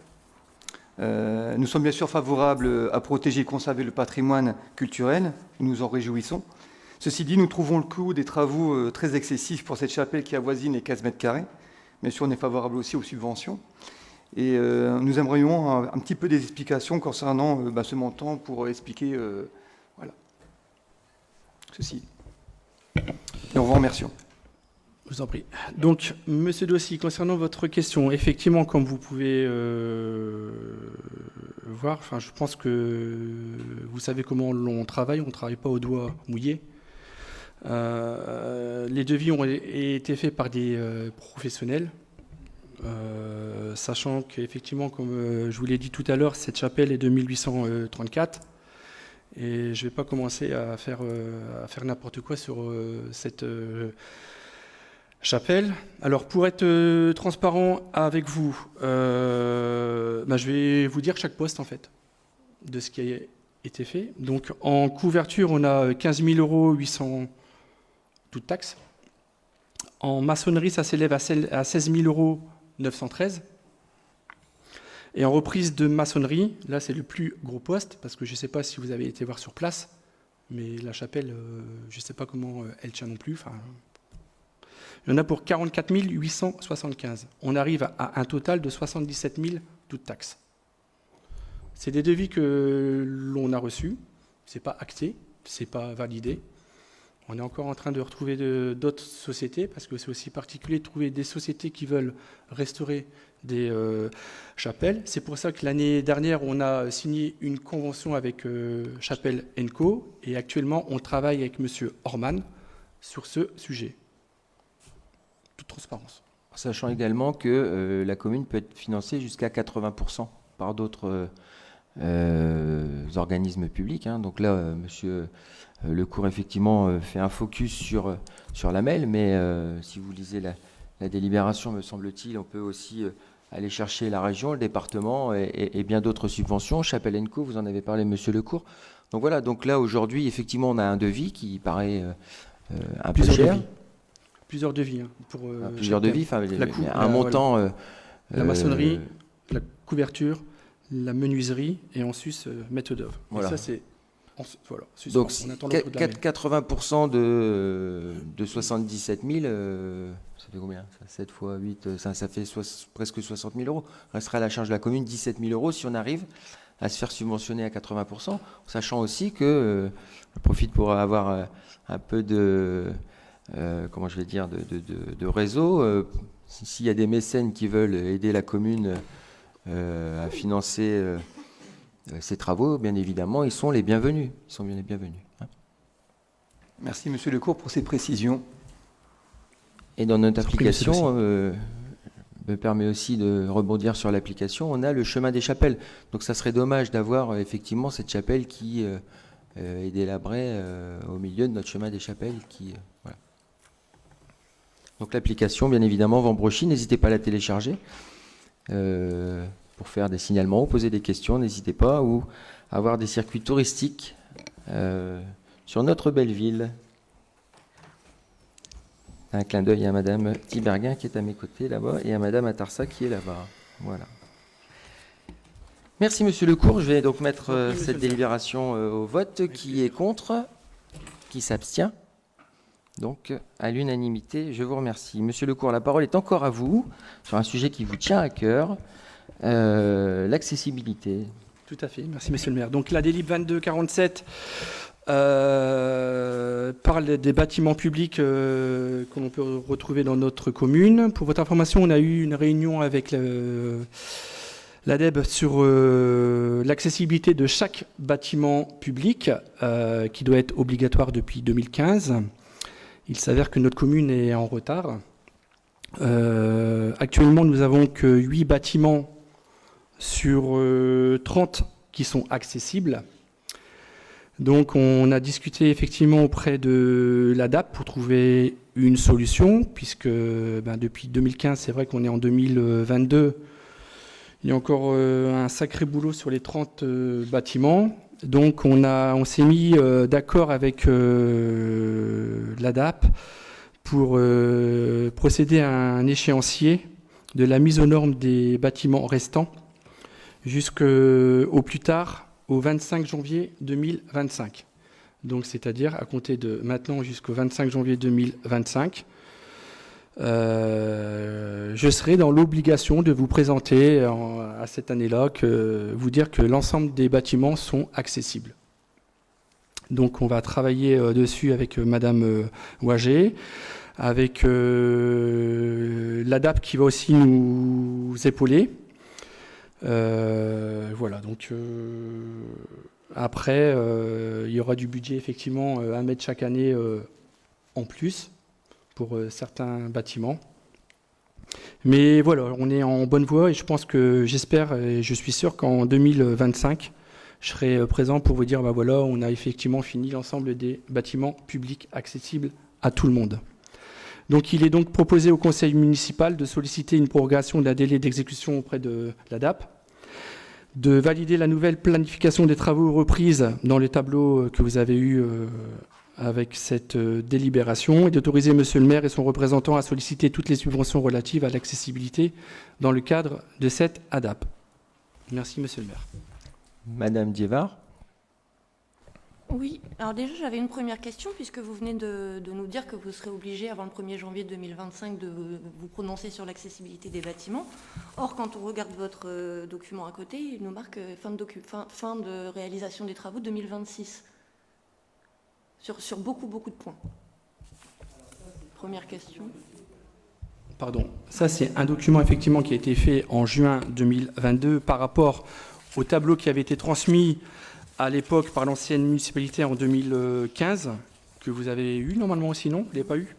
Nous sommes bien sûr favorables à protéger et conserver le patrimoine culturel. Nous nous en réjouissons. Ceci dit, nous trouvons le coût des travaux très excessif pour cette chapelle qui avoisine les 15 mètres carrés. Bien sûr, on est favorable aussi aux subventions. Et nous aimerions un petit peu des explications concernant ce montant pour expliquer ceci. Et on vous remercie. Je vous en prie. Donc, monsieur Dossi, concernant votre question, effectivement, comme vous pouvez voir, je pense que vous savez comment on travaille on ne travaille pas au doigt mouillé. Les devis ont été faits par des professionnels. Sachant qu'effectivement, comme je vous l'ai dit tout à l'heure, cette chapelle est de 1834 Et je ne vais pas commencer à faire n'importe quoi sur cette chapelle. Alors, pour être transparent avec vous, je vais vous dire chaque poste, en fait, de ce qui a été fait. Donc, en couverture, on a 15 800 € toutes taxes. En maçonnerie, ça s'élève à 16 913 €. Et en reprise de maçonnerie, là, c'est le plus gros poste, parce que je ne sais pas si vous avez été voir sur place, mais la chapelle, je ne sais pas comment elle tient non plus. Enfin, il y en a pour 44 875. On arrive à un total de 77 000 toutes taxes. C'est des devis que l'on a reçus. Ce n'est pas acté, ce n'est pas validé. On est encore en train de retrouver d'autres sociétés, parce que c'est aussi particulier de trouver des sociétés qui veulent restaurer des chapelles. C'est pour ça que l'année dernière, on a signé une convention avec Chapelle & Co. Et actuellement, on travaille avec M. Orman sur ce sujet. Toute transparence. Sachant également que la commune peut être financée jusqu'à 80% par d'autres organismes publics. Donc là, monsieur Lecourt, effectivement, fait un focus sur la MEL, mais si vous lisez la délibération, me semble-t-il, on peut aussi aller chercher la région, le département et bien d'autres subventions. Chapelle & Co, vous en avez parlé, monsieur Lecourt. Donc voilà, donc là, aujourd'hui, effectivement, on a un devis qui paraît un peu cher. Plusieurs devis. Pour, plusieurs devis, un montant... la maçonnerie, la couverture, la menuiserie et ensuite maître d'œuvre. Voilà. Ça, c'est... Voilà, donc, 80% de 77 000, ça fait combien? 7 fois 8, ça fait presque 60 000 €. Restera à la charge de la commune 17 000 € si on arrive à se faire subventionner à 80%, sachant aussi que, je profite pour avoir un peu de, comment je vais dire, de réseau. S'il y a des mécènes qui veulent aider la commune à financer ces travaux, bien évidemment, ils sont les bienvenus. Ils sont bien les bienvenus. Merci, monsieur Lecourt, pour ces précisions. Et dans notre application, me permet aussi de rebondir sur l'application, on a le chemin des chapelles. Donc ça serait dommage d'avoir effectivement cette chapelle qui est délabrée au milieu de notre chemin des chapelles. Voilà. Donc l'application, bien évidemment, Vambrochy, n'hésitez pas à la télécharger. Pour faire des signalements ou poser des questions, n'hésitez pas, ou avoir des circuits touristiques sur notre belle ville. Un clin d'œil à Madame Tiberguin qui est à mes côtés là-bas et à Madame Atarsa qui est là-bas. Voilà. Merci Monsieur Lecourt. Je vais donc mettre cette délibération au vote. Qui est contre? Qui s'abstient? Donc, à l'unanimité, je vous remercie. Monsieur Lecourt, la parole est encore à vous sur un sujet qui vous tient à cœur. L'accessibilité. Tout à fait, merci monsieur le maire. Donc la délib 2247 parle des bâtiments publics que l'on peut retrouver dans notre commune. Pour votre information, on a eu une réunion avec l'ADEB sur l'accessibilité de chaque bâtiment public qui doit être obligatoire depuis 2015. Il s'avère que notre commune est en retard. Actuellement, nous n'avons que 8 bâtiments sur 30 qui sont accessibles. Donc on a discuté effectivement auprès de l'ADAP pour trouver une solution, puisque depuis 2015, c'est vrai qu'on est en 2022, il y a encore un sacré boulot sur les 30 bâtiments. Donc on s'est mis d'accord avec l'ADAP pour procéder à un échéancier de la mise aux normes des bâtiments restants jusqu'au plus tard au 25 janvier 2025. Donc c'est-à-dire à compter de maintenant jusqu'au 25 janvier 2025, je serai dans l'obligation de vous présenter à cette année-là, vous dire que l'ensemble des bâtiments sont accessibles. Donc on va travailler dessus avec Madame Ouaget, avec l'ADAP qui va aussi nous épauler. Voilà, donc après, il y aura du budget effectivement à mettre chaque année en plus pour certains bâtiments. Mais voilà, on est en bonne voie et je pense que j'espère et je suis sûr qu'en 2025, je serai présent pour vous dire, voilà, on a effectivement fini l'ensemble des bâtiments publics accessibles à tout le monde. Donc, il est donc proposé au conseil municipal de solliciter une prorogation d'un délai d'exécution auprès de l'ADAP, de valider la nouvelle planification des travaux reprise dans les tableaux que vous avez eus avec cette délibération et d'autoriser Monsieur le maire et son représentant à solliciter toutes les subventions relatives à l'accessibilité dans le cadre de cette ADAP. Merci Monsieur le maire. Madame Diévard. Oui, alors déjà j'avais une première question puisque vous venez de nous dire que vous serez obligé avant le 1er janvier 2025 de vous prononcer sur l'accessibilité des bâtiments. Or, quand on regarde votre document à côté, il nous marque fin de réalisation des travaux 2026 sur beaucoup de points. Première question. Pardon, ça c'est un document effectivement qui a été fait en juin 2022 par rapport au tableau qui avait été transmis à l'époque par l'ancienne municipalité en 2015, que vous avez eu normalement aussi, non? Vous ne l'avez pas eu?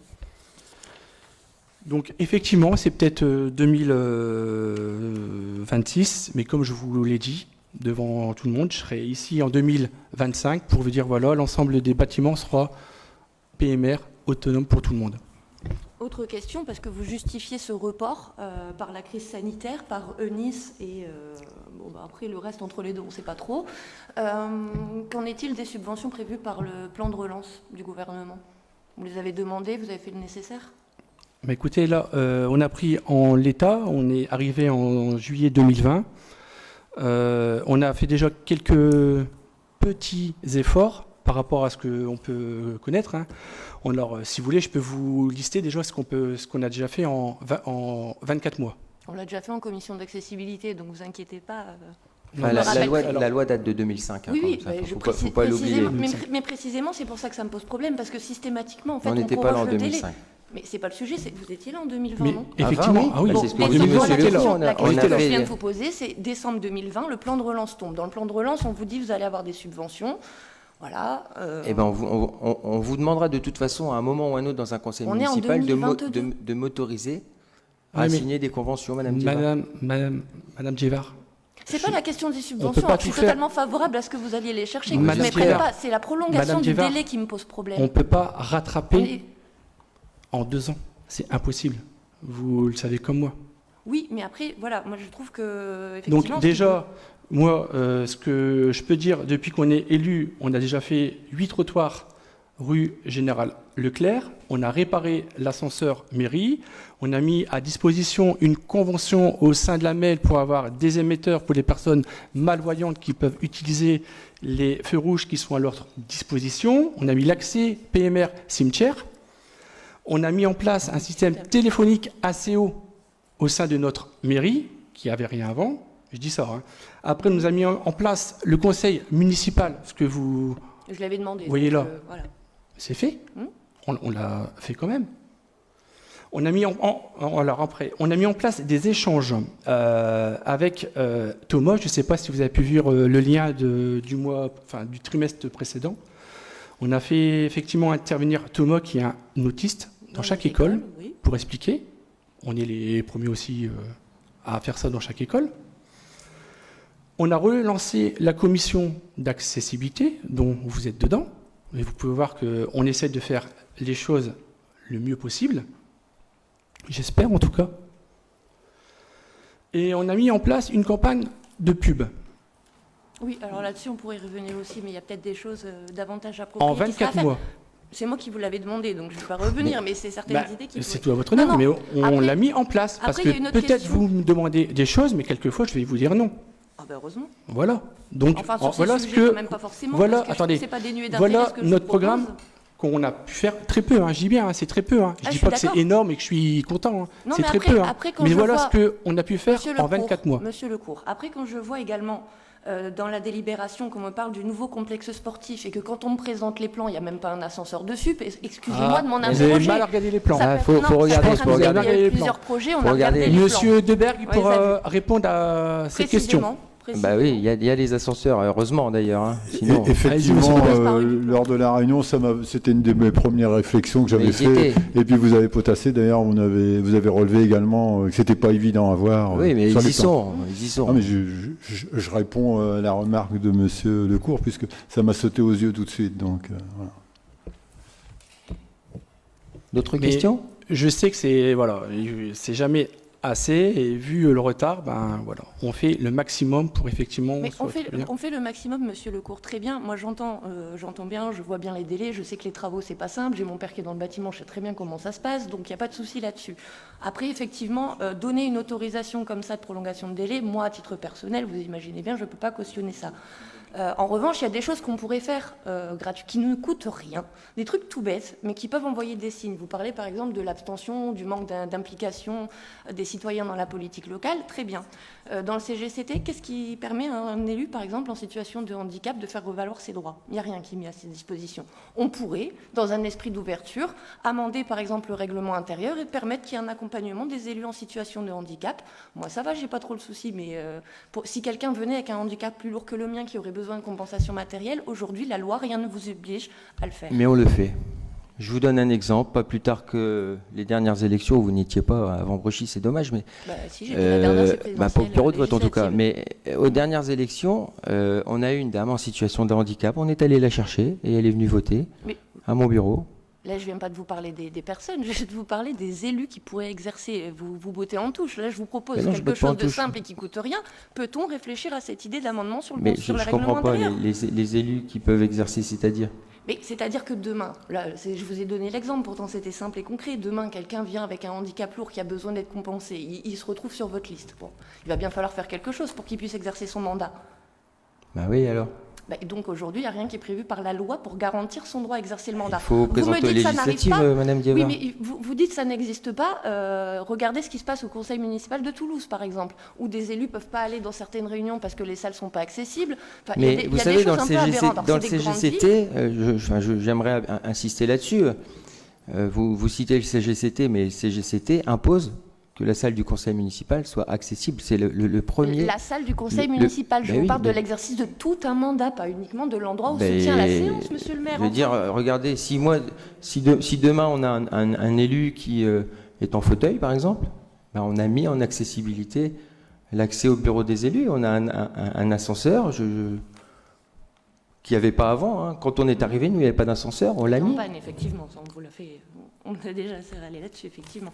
Donc effectivement, c'est peut-être 2026, mais comme je vous l'ai dit, devant tout le monde, je serai ici en 2025 pour vous dire, voilà, l'ensemble des bâtiments sera PMR autonome pour tout le monde. Autre question, parce que vous justifiez ce report par la crise sanitaire, par ENIS et après le reste entre les deux, on ne sait pas trop. Qu'en est-il des subventions prévues par le plan de relance du gouvernement? Vous les avez demandées, vous avez fait le nécessaire? Bah écoutez, là, on a pris en l'état, on est arrivé en juillet 2020. On a fait déjà quelques petits efforts par rapport à ce qu'on peut connaître. Hein. Alors, si vous voulez, je peux vous lister déjà ce qu'on a déjà fait en 24 mois. On l'a déjà fait en commission d'accessibilité, donc vous inquiétez pas. La loi date de 2005. Oui, il ne faut pas l'oublier. Mais précisément, c'est pour ça que ça me pose problème, parce que systématiquement, en fait, on n'était pas là en 2005. Délai. Mais c'est pas le sujet, vous étiez là en 2020, mais non? Effectivement, ah oui. Bon, C'est ce que disait monsieur la Lecour. question que je viens de vous poser, c'est décembre 2020, le plan de relance tombe. Dans le plan de relance, on vous dit vous allez avoir des subventions. Voilà. Eh ben, on vous demandera de toute façon, à un moment ou à un autre, dans un conseil municipal, de m'autoriser à signer des conventions, Madame Diévard. Madame Diévard. C'est pas la question des subventions. Je suis totalement favorable à ce que vous alliez les chercher. C'est la prolongation du délai qui me pose problème. On ne peut pas rattraper en 2 ans. C'est impossible. Vous le savez comme moi. Oui, mais après, voilà, moi je trouve que... Donc déjà, moi, ce que je peux dire, depuis qu'on est élu, on a déjà fait 8 trottoirs rue Général Leclerc, on a réparé l'ascenseur mairie, on a mis à disposition une convention au sein de la MEL pour avoir des émetteurs pour les personnes malvoyantes qui peuvent utiliser les feux rouges qui sont à leur disposition, on a mis l'accès PMR cimetière, on a mis en place un système téléphonique ACO au sein de notre mairie, qui n'avait rien avant, je dis ça. Hein. Après, on nous a mis en place le conseil municipal, ce que vous je l'avais demandé, voyez là. Voilà. C'est fait. On l'a fait quand même. On a mis on a mis en place des échanges avec Thomas. Je ne sais pas si vous avez pu voir le lien du trimestre précédent. On a fait effectivement intervenir Thomas, qui est un autiste, dans chaque école, pour expliquer. On est les premiers aussi à faire ça dans chaque école. On a relancé la commission d'accessibilité, dont vous êtes dedans. Et vous pouvez voir qu'on essaie de faire les choses le mieux possible. J'espère en tout cas. Et on a mis en place une campagne de pub. Oui, alors là-dessus, on pourrait y revenir aussi, mais il y a peut-être des choses davantage appropriées. En 24 mois. C'est moi qui vous l'avais demandé, donc je ne vais pas revenir, mais c'est certaines idées qui... C'est tout à votre honneur, mais on l'a mis en place. Parce que peut-être vous me demandez des choses, mais quelquefois, je vais vous dire non. Ah ben heureusement. Voilà. Donc, enfin, sur voilà ces ce sujets, que... même pas forcément, voilà, parce que attendez. c'est pas dénué d'intérêt, voilà ce que je notre vous propose. programme qu'on a pu faire très peu. Hein, je dis bien, hein, c'est très peu. Hein. Je dis pas que c'est énorme et que je suis content. Hein. C'est très peu. Hein. Mais voilà ce qu'on a pu faire en 24 mois. Monsieur Lecour, après quand je vois également dans la délibération qu'on me parle du nouveau complexe sportif et que quand on me présente les plans, il n'y a même pas un ascenseur dessus, excusez-moi de m'en interroger. Vous avez mal regardé les plans. Il faut regarder les plans. Il y a plusieurs projets, on a regardé les plans. Monsieur Deberg pour répondre à cette question. précisément. Bah oui, il y a les ascenseurs, heureusement d'ailleurs. Hein. Sinon, Effectivement, lors de la réunion, c'était une de mes premières réflexions que j'avais fait. Et puis vous avez potassé, d'ailleurs, vous avez relevé également que c'était pas évident à voir. Oui, mais ils y sont. Ah, mais je réponds à la remarque de Monsieur Lecourt, puisque ça m'a sauté aux yeux tout de suite. Donc, voilà. D'autres questions? Je sais que c'est jamais assez, et vu le retard, on fait le maximum pour effectivement... Mais on fait le maximum, Monsieur Lecourt, très bien. Moi, j'entends bien, je vois bien les délais, je sais que les travaux, c'est pas simple, j'ai mon père qui est dans le bâtiment, je sais très bien comment ça se passe, donc il n'y a pas de souci là-dessus. Après, effectivement, donner une autorisation comme ça de prolongation de délai, moi, à titre personnel, vous imaginez bien, je ne peux pas cautionner ça. En revanche, il y a des choses qu'on pourrait faire gratuites, qui ne coûtent rien, des trucs tout bêtes, mais qui peuvent envoyer des signes. Vous parlez par exemple de l'abstention, du manque d'implication des citoyens dans la politique locale, très bien. Dans le CGCT, qu'est-ce qui permet à un élu, par exemple, en situation de handicap, de faire revaloir ses droits? Il n'y a rien qui est mis à ses dispositions. On pourrait, dans un esprit d'ouverture, amender par exemple le règlement intérieur et permettre qu'il y ait un accompagnement des élus en situation de handicap. Moi, ça va, j'ai pas trop le souci, mais si quelqu'un venait avec un handicap plus lourd que le mien, qui aurait besoin de compensation matérielle, aujourd'hui, la loi, rien ne vous oblige à le faire. Mais on le fait. Je vous donne un exemple, pas plus tard que les dernières élections, où vous n'étiez pas à Vambrochy, c'est dommage, mais... si, j'étais la dernière, c'est présidentielle, pas au bureau de vote en tout cas, mais aux dernières élections, on a eu une dame en situation de handicap, on est allé la chercher, et elle est venue voter à mon bureau. Là, je ne viens pas de vous parler des personnes, je viens de vous parler des élus qui pourraient exercer. Vous bottez en touche. Là, je vous propose quelque chose de simple et qui ne coûte rien. Peut-on réfléchir à cette idée d'amendement sur le règlement intérieur ? Mais je ne comprends pas les élus qui peuvent exercer, c'est-à-dire ? Mais c'est-à-dire que demain, là, je vous ai donné l'exemple, pourtant c'était simple et concret. Demain, quelqu'un vient avec un handicap lourd qui a besoin d'être compensé. Il se retrouve sur votre liste. Bon, il va bien falloir faire quelque chose pour qu'il puisse exercer son mandat. Bah oui, alors. Donc aujourd'hui, il n'y a rien qui est prévu par la loi pour garantir son droit à exercer le mandat. Il faut présenter les législatives, Madame Diawara. Oui, mais vous dites que ça n'existe pas. Regardez ce qui se passe au conseil municipal de Toulouse, par exemple, où des élus ne peuvent pas aller dans certaines réunions parce que les salles ne sont pas accessibles. Enfin, mais vous savez, dans le CGCT, j'aimerais insister là-dessus. Vous citez le CGCT, mais le CGCT impose que la salle du conseil municipal soit accessible. C'est le premier... La salle du conseil municipal, je vous parle de l'exercice de tout un mandat, pas uniquement de l'endroit où se tient la séance, monsieur le maire. Je veux dire, regardez, si demain on a un élu qui est en fauteuil, par exemple, on a mis en accessibilité l'accès au bureau des élus. On a un ascenseur qu'il n'y avait pas avant. Hein. Quand on est arrivé, nous, il n'y avait pas d'ascenseur, on l'a mis. Panne, effectivement, ça, on vous l'a fait. On a déjà serré là-dessus, effectivement.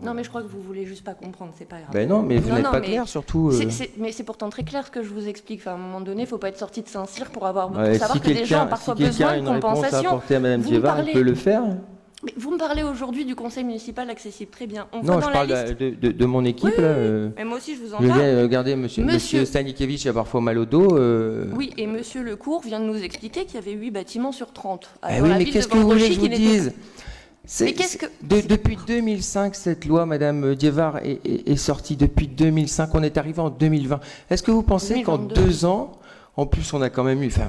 Non, mais je crois que vous voulez juste pas comprendre, c'est pas grave. Non, mais vous n'êtes pas clair, surtout. Mais c'est pourtant très clair ce que je vous explique. Enfin, à un moment donné, il ne faut pas être sorti de Saint-Cyr pour savoir que des gens ont parfois besoin de compensation. Si quelqu'un a une réponse à apporter à Mme Diawara, il peut le faire. Mais vous me parlez aujourd'hui du conseil municipal accessible, très bien. Non, je parle de mon équipe. Oui, là, mais moi aussi, je vous en parle. Regardez, monsieur Stanikevitch a parfois mal au dos. Oui, et monsieur Lecourt vient de nous expliquer qu'il y avait 8 bâtiments sur 30. Oui, mais qu'est-ce que vous voulez que je vous dise ? Depuis 2005, cette loi, Madame Diawara, est sortie. Depuis 2005, on est arrivé en 2020. Est-ce que vous pensez qu'en 2 ans, en plus, on a quand même eu... Enfin,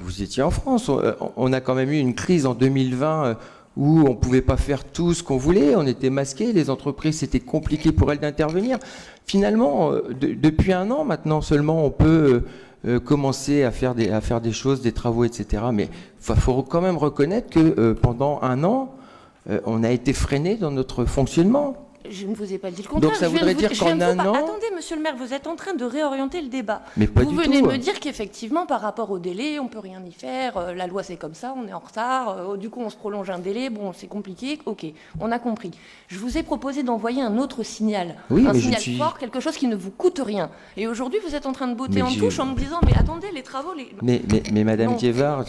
vous étiez en France. On a quand même eu une crise en 2020 où on ne pouvait pas faire tout ce qu'on voulait. On était masqués. Les entreprises, c'était compliqué pour elles d'intervenir. Finalement, depuis 1 an maintenant seulement, on peut... commencer à faire des choses, des travaux, etc. Mais il faut quand même reconnaître que pendant 1 an, on a été freiné dans notre fonctionnement. Je ne vous ai pas dit le contraire. Donc ça voudrait dire qu'en 1 an... Attendez, monsieur le maire, vous êtes en train de réorienter le débat. Mais pas du tout. Vous venez de me dire qu'effectivement, par rapport au délai, on ne peut rien y faire. La loi, c'est comme ça, on est en retard. Du coup, on se prolonge un délai. Bon, c'est compliqué. OK, on a compris. Je vous ai proposé d'envoyer un autre signal. Oui, un signal fort, quelque chose qui ne vous coûte rien. Et aujourd'hui, vous êtes en train de botter en touche en me disant, mais attendez, les travaux... Mais Madame Diawara,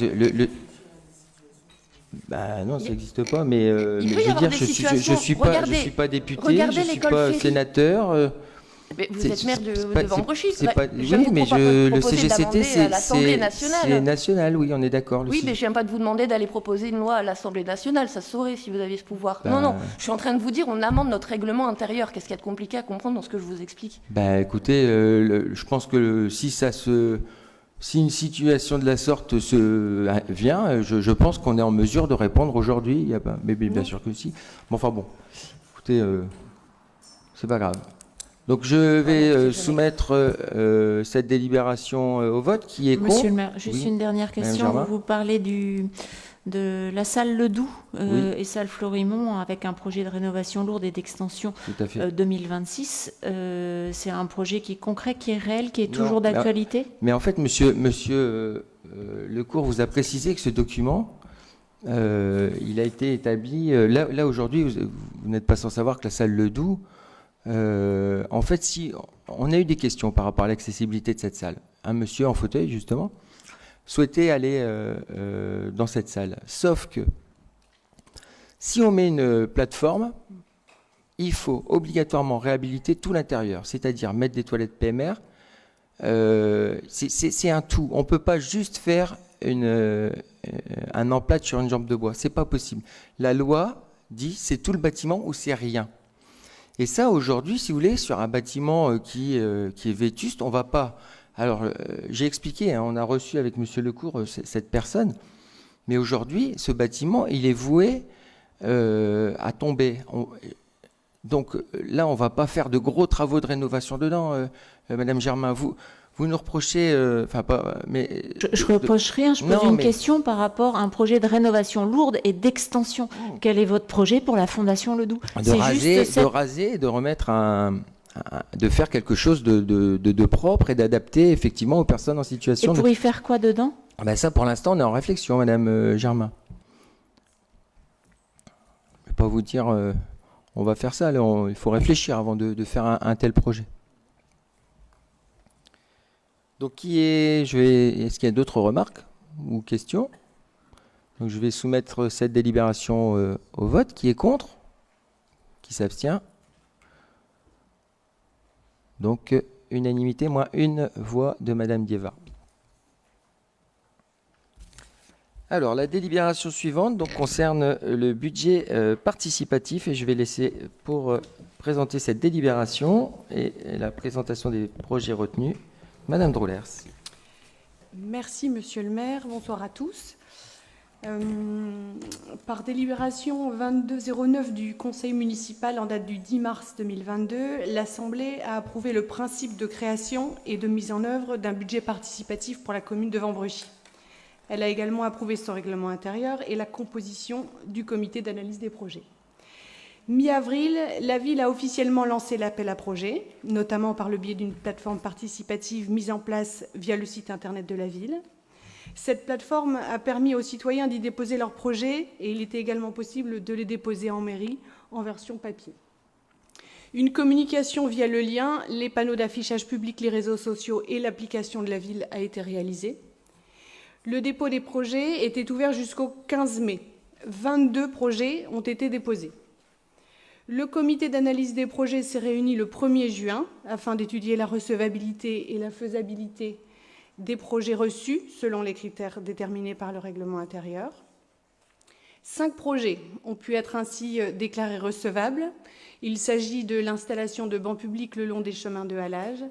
non, ça n'existe pas, mais je veux dire, je suis pas député, je suis pas sénateur. Mais vous êtes maire de Vambrochy. Oui, mais le CGCT, c'est national, oui, on est d'accord. Oui, mais je ne viens pas de vous demander d'aller proposer une loi à l'Assemblée nationale, ça se saurait si vous aviez ce pouvoir. Non, je suis en train de vous dire, on amende notre règlement intérieur. Qu'est-ce qu'il y a de compliqué à comprendre dans ce que je vous explique ? Écoutez, je pense que si une situation de la sorte vient, je pense qu'on est en mesure de répondre aujourd'hui. Mais bien sûr que si. Bon, enfin bon, écoutez, C'est pas grave. Donc je vais soumettre cette délibération au vote. Qui est contre? Monsieur le maire, juste Oui. une dernière Madame question. Germain. Vous parlez de la salle Ledoux Oui. et salle Florimont avec un projet de rénovation lourde et d'extension Tout à fait. 2026. C'est un projet qui est concret, qui est réel, qui est Non, toujours d'actualité? Mais en fait, monsieur Lecourt vous a précisé que ce document, il a été établi. Là aujourd'hui, vous n'êtes pas sans savoir que la salle Ledoux, en fait, si on a eu des questions par rapport à l'accessibilité de cette salle, un monsieur en fauteuil justement souhaitait aller dans cette salle. Sauf que si on met une plateforme, il faut obligatoirement réhabiliter tout l'intérieur, c'est-à-dire mettre des toilettes PMR. C'est un tout. On ne peut pas juste faire un emplâtre sur une jambe de bois. C'est pas possible. La loi dit c'est tout le bâtiment ou c'est rien. Et ça, aujourd'hui, si vous voulez, sur un bâtiment qui est vétuste, on va pas... Alors, j'ai expliqué, hein, on a reçu avec M. Lecourt cette personne, mais aujourd'hui, ce bâtiment, il est voué à tomber. Donc là, on ne va pas faire de gros travaux de rénovation dedans, Madame Germain. Vous nous reprochez... mais Je ne reproche rien, je pose une question par rapport à un projet de rénovation lourde et d'extension. Quel est votre projet pour la Fondation Ledoux? De raser et de remettre de faire quelque chose de propre et d'adapté effectivement aux personnes en situation. Et pour y faire quoi dedans? Ben ça, pour l'instant, on est en réflexion, Madame Germain. Je ne vais pas vous dire, on va faire ça. Là, il faut réfléchir avant de faire un tel projet. Donc, est-ce qu'il y a d'autres remarques ou questions? Donc, je vais soumettre cette délibération au vote. Qui est contre? Qui s'abstient? Donc, unanimité, moins une voix de Madame Dieva. Alors, la délibération suivante donc, concerne le budget participatif et je vais laisser pour présenter cette délibération et la présentation des projets retenus, Madame Droulers. Merci, Monsieur le maire. Bonsoir à tous. Par délibération 2209 du Conseil municipal en date du 10 mars 2022, l'Assemblée a approuvé le principe de création et de mise en œuvre d'un budget participatif pour la commune de Vambrechy. Elle a également approuvé son règlement intérieur et la composition du comité d'analyse des projets. Mi-avril, la ville a officiellement lancé l'appel à projets, notamment par le biais d'une plateforme participative mise en place via le site internet de la ville. Cette plateforme a permis aux citoyens d'y déposer leurs projets et il était également possible de les déposer en mairie en version papier. Une communication via le lien, les panneaux d'affichage public, les réseaux sociaux et l'application de la ville a été réalisée. Le dépôt des projets était ouvert jusqu'au 15 mai. 22 projets ont été déposés. Le comité d'analyse des projets s'est réuni le 1er juin afin d'étudier la recevabilité et la faisabilité des projets reçus selon les critères déterminés par le règlement intérieur. 5 projets ont pu être ainsi déclarés recevables. Il s'agit de l'installation de bancs publics le long des chemins de halage,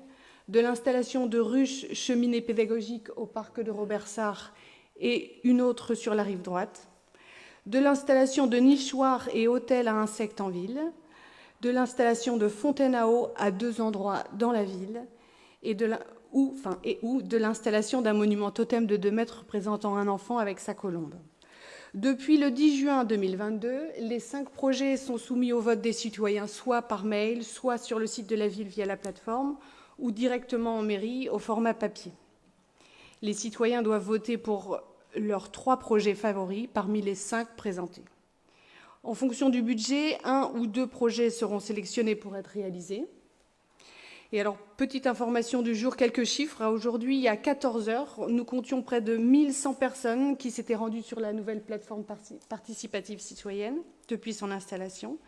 de l'installation de ruches cheminées pédagogiques au parc de Robert-Sarre et une autre sur la rive droite, de l'installation de nichoirs et hôtels à insectes en ville, de l'installation de fontaines à eau à 2 endroits dans la ville et de l'installation d'un monument totem de 2 mètres représentant un enfant avec sa colombe. Depuis le 10 juin 2022, les 5 projets sont soumis au vote des citoyens, soit par mail, soit sur le site de la ville via la plateforme, ou directement en mairie au format papier. Les citoyens doivent voter pour leurs 3 projets favoris parmi les 5 présentés. En fonction du budget, 1 ou 2 projets seront sélectionnés pour être réalisés. Et alors, petite information du jour, quelques chiffres. Aujourd'hui, à 14 heures, nous comptions près de 1100 personnes qui s'étaient rendues sur la nouvelle plateforme participative citoyenne depuis son installation.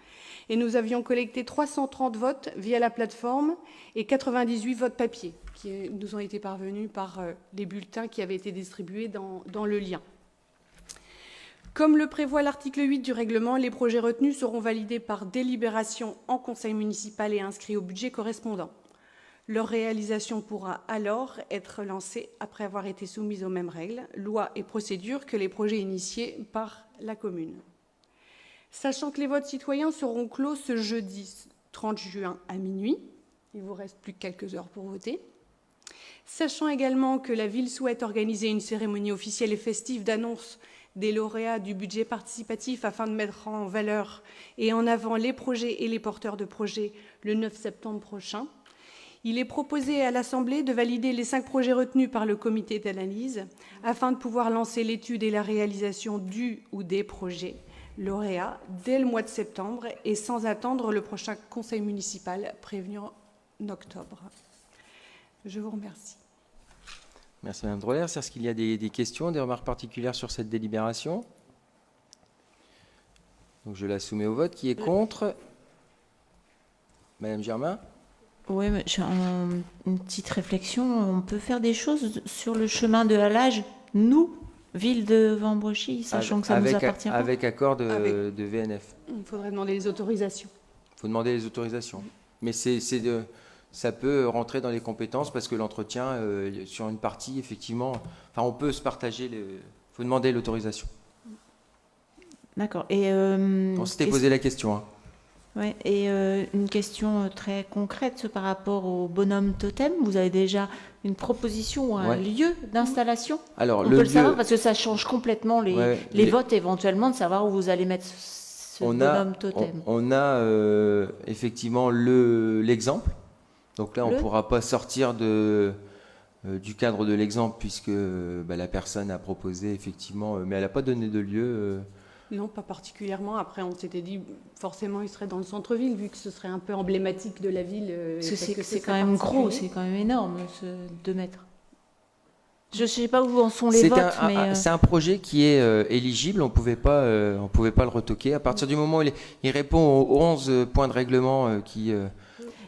Et nous avions collecté 330 votes via la plateforme et 98 votes papier qui nous ont été parvenus par les bulletins qui avaient été distribués dans le lien. Comme le prévoit l'article 8 du règlement, les projets retenus seront validés par délibération en conseil municipal et inscrits au budget correspondant. Leur réalisation pourra alors être lancée après avoir été soumise aux mêmes règles, lois et procédures que les projets initiés par la commune. Sachant que les votes citoyens seront clos ce jeudi 30 juin à minuit. Il vous reste plus que quelques heures pour voter. Sachant également que la ville souhaite organiser une cérémonie officielle et festive d'annonce des lauréats du budget participatif afin de mettre en valeur et en avant les projets et les porteurs de projets le 9 septembre prochain. Il est proposé à l'Assemblée de valider les 5 projets retenus par le comité d'analyse afin de pouvoir lancer l'étude et la réalisation du ou des projets lauréats dès le mois de septembre et sans attendre le prochain conseil municipal prévenu en octobre. Je vous remercie. Merci Mme Drollers. Est-ce qu'il y a des questions, des remarques particulières sur cette délibération? Donc je la soumets au vote. Qui est contre? Madame Germain? Oui, j'ai une petite réflexion. On peut faire des choses sur le chemin de halage, nous, ville de Vambrochy, sachant que ça ne nous appartient pas. Avec accord de VNF. Il faudrait demander les autorisations. Il faut demander les autorisations. Mais ça peut rentrer dans les compétences parce que l'entretien, sur une partie, effectivement, on peut se partager. Il faut demander l'autorisation. D'accord. On s'était posé la question. Hein. Ouais, et une question très concrète par rapport au bonhomme totem. Vous avez déjà une proposition ou un lieu d'installation? Alors, on peut le savoir parce que ça change complètement les votes éventuellement, de savoir où vous allez mettre ce bonhomme totem. On a effectivement l'exemple. Donc là, on ne pourra pas sortir du cadre de l'exemple puisque la personne a proposé effectivement, mais elle n'a pas donné de lieu. Non, pas particulièrement. Après, on s'était dit, forcément, il serait dans le centre-ville, vu que ce serait un peu emblématique de la ville. C'est quand même gros, c'est quand même énorme, ce 2 mètres. Je ne sais pas où en sont les votes, mais... C'est un projet qui est éligible, on ne pouvait pas le retoquer. À partir du moment où il répond aux 11 points de règlement qui...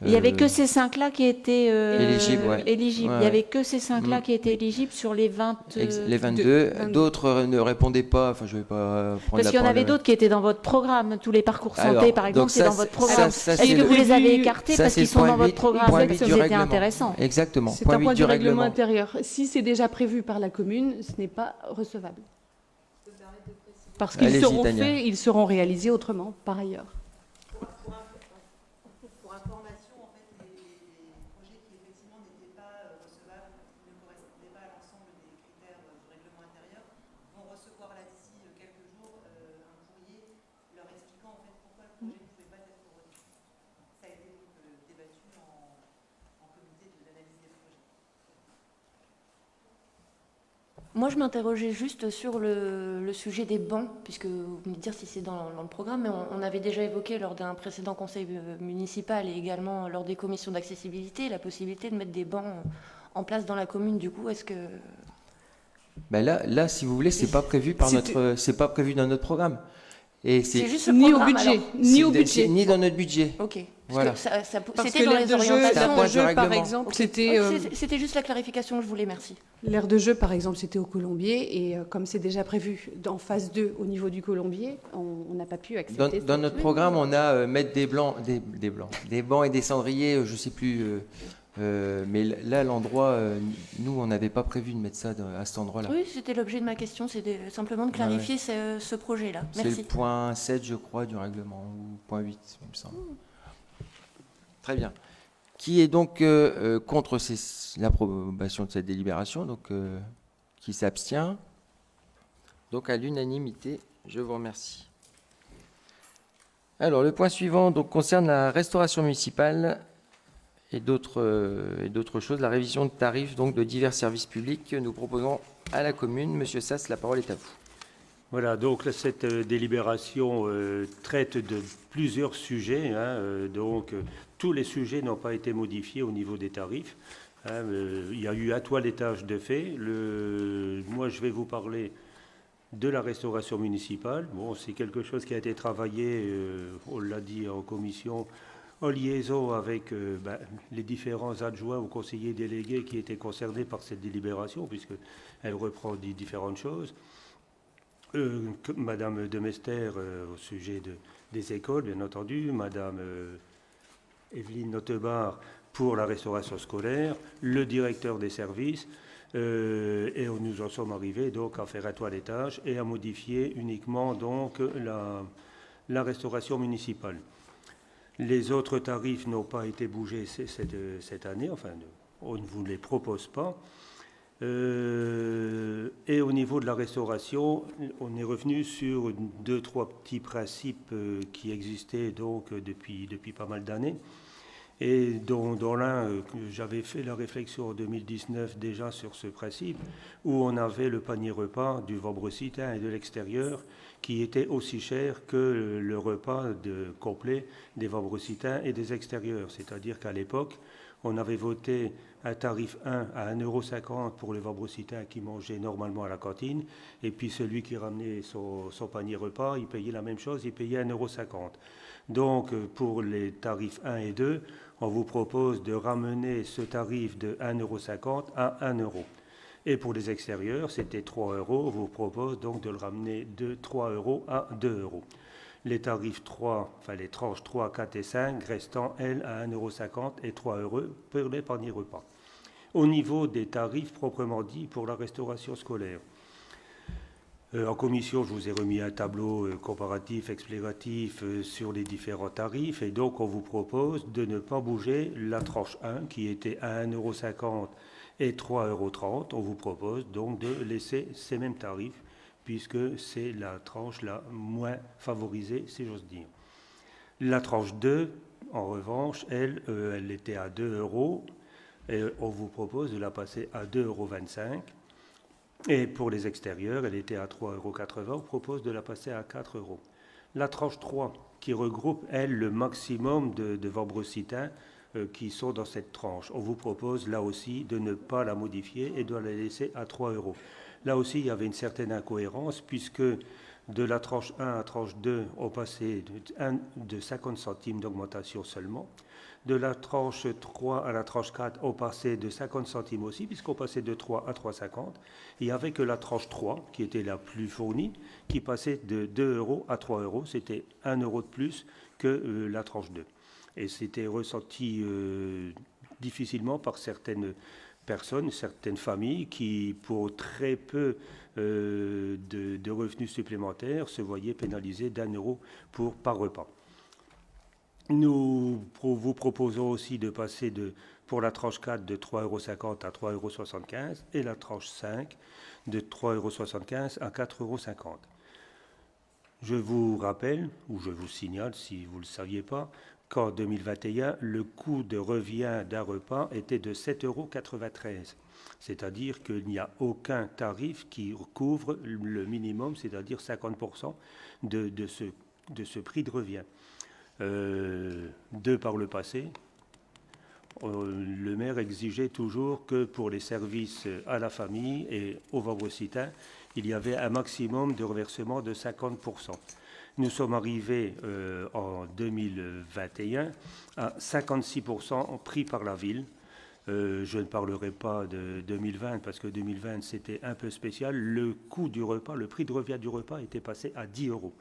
il n'y avait que ces 5-là qui étaient éligibles. Ouais. Il n'y avait que ces 5-là qui étaient éligibles sur les 20... les 22. D'autres ne répondaient pas. Enfin, je vais pas prendre parce qu'il y en avait d'autres qui étaient dans votre programme. Tous les parcours santé, par exemple, c'est dans votre programme. Est-ce que vous les avez écartés parce qu'ils sont dans votre programme et qu'ils étaient intéressants? Exactement. C'est un point du règlement intérieur. Si c'est déjà prévu par la commune, ce n'est pas recevable. Parce qu'ils seront faits, ils seront réalisés autrement, par ailleurs. Moi, je m'interrogeais juste sur le sujet des bancs, puisque vous venez de dire si c'est dans le programme, mais on avait déjà évoqué lors d'un précédent conseil municipal et également lors des commissions d'accessibilité la possibilité de mettre des bancs en place dans la commune. Du coup, est-ce que... Là, si vous voulez, c'est pas prévu c'est pas prévu dans notre programme. Et c'est juste ni au budget, ni au budget, ni dans notre budget. Ok. Voilà. C'était dans les orientations. L'aire de jeu, par exemple, c'était... C'était juste la clarification que je voulais, merci. L'aire de jeu, par exemple, c'était au Colombier, et comme c'est déjà prévu en phase 2 au niveau du Colombier, on n'a pas pu accepter. Dans notre programme, on a mettre des bancs et des cendriers, je ne sais plus... mais là, l'endroit, nous, on n'avait pas prévu de mettre ça à cet endroit-là. Oui, c'était l'objet de ma question, c'était simplement de clarifier ce projet-là. Merci. C'est le point 7, je crois, du règlement, ou point 8, il me semble. Très bien. Qui est donc contre l'approbation de cette délibération, donc qui s'abstient? Donc à l'unanimité, je vous remercie. Alors, le point suivant donc, concerne la restauration municipale et d'autres choses, la révision de tarifs donc, de divers services publics que nous proposons à la commune. Monsieur Sass, la parole est à vous. Voilà, donc cette délibération traite de plusieurs sujets. Donc, tous les sujets n'ont pas été modifiés au niveau des tarifs. Il y a eu un toilettage de fait. Moi, je vais vous parler de la restauration municipale. Bon, c'est quelque chose qui a été travaillé, on l'a dit en commission, en liaison avec les différents adjoints ou conseillers délégués qui étaient concernés par cette délibération, puisqu'elle reprend différentes choses. Madame Demester au sujet des écoles, bien entendu, Madame Evelyne Nottebar pour la restauration scolaire, le directeur des services, et nous en sommes arrivés donc à faire un toilettage et à modifier uniquement donc la restauration municipale. Les autres tarifs n'ont pas été bougés cette année, enfin, on ne vous les propose pas. Et au niveau de la restauration, on est revenu sur 2-3 petits principes qui existaient donc depuis pas mal d'années. Et dont l'un, j'avais fait la réflexion en 2019 déjà sur ce principe, où on avait le panier repas du Vabrossitain et de l'extérieur qui était aussi cher que le repas complet des Vabrossitains et des extérieurs. C'est-à-dire qu'à l'époque, on avait voté un tarif 1 à 1,50 € pour les Vabrossitains qui mangeaient normalement à la cantine, et puis celui qui ramenait son panier repas, il payait la même chose, il payait 1,50 €. Donc, pour les tarifs 1 et 2, on vous propose de ramener ce tarif de 1,50 € à 1 €. Et pour les extérieurs, c'était 3 €. On vous propose donc de le ramener de 3 € à 2 €. Les tarifs 3, enfin les tranches 3, 4 et 5 restant, elles, à 1,50 € et 3 € pour les paniers repas. Au niveau des tarifs proprement dit pour la restauration scolaire, en commission, je vous ai remis un tableau comparatif, explicatif sur les différents tarifs, et donc on vous propose de ne pas bouger la tranche 1 qui était à 1,50 € et 3,30 €. On vous propose donc de laisser ces mêmes tarifs, puisque c'est la tranche la moins favorisée, si j'ose dire. La tranche 2, en revanche, elle était à 2 €, et on vous propose de la passer à 2,25 €. Et pour les extérieurs, elle était à 3,80 €, on propose de la passer à 4 €. La tranche 3, qui regroupe, elle, le maximum de Vabrossitains qui sont dans cette tranche, on vous propose là aussi de ne pas la modifier et de la laisser à 3 €. Là aussi, il y avait une certaine incohérence, puisque de la tranche 1 à la tranche 2, on passait de 50 centimes d'augmentation seulement. De la tranche 3 à la tranche 4, on passait de 50 centimes aussi, puisqu'on passait de 3 à 3,50. Et avec la tranche 3, qui était la plus fournie, qui passait de 2 € à 3 €, c'était 1 € de plus que la tranche 2. Et c'était ressenti difficilement par certaines personnes, certaines familles qui, pour très peu de revenus supplémentaires, se voyaient pénalisées d'1 € par repas. Nous vous proposons aussi de passer pour la tranche 4 de 3,50 € à 3,75 € et la tranche 5 de 3,75 € à 4,50 €. Je vous rappelle, ou je vous signale si vous ne le saviez pas, qu'en 2021, le coût de revient d'un repas était de 7,93 €. C'est-à-dire qu'il n'y a aucun tarif qui couvre le minimum, c'est-à-dire 50% de ce prix de revient. Par le passé, le maire exigeait toujours que pour les services à la famille et aux Vabrossitains, il y avait un maximum de reversement de 50%. Nous sommes arrivés en 2021 à 56% pris par la ville. Je ne parlerai pas de 2020 parce que 2020 c'était un peu spécial. Le coût du repas, le prix de revient du repas était passé à 10 €.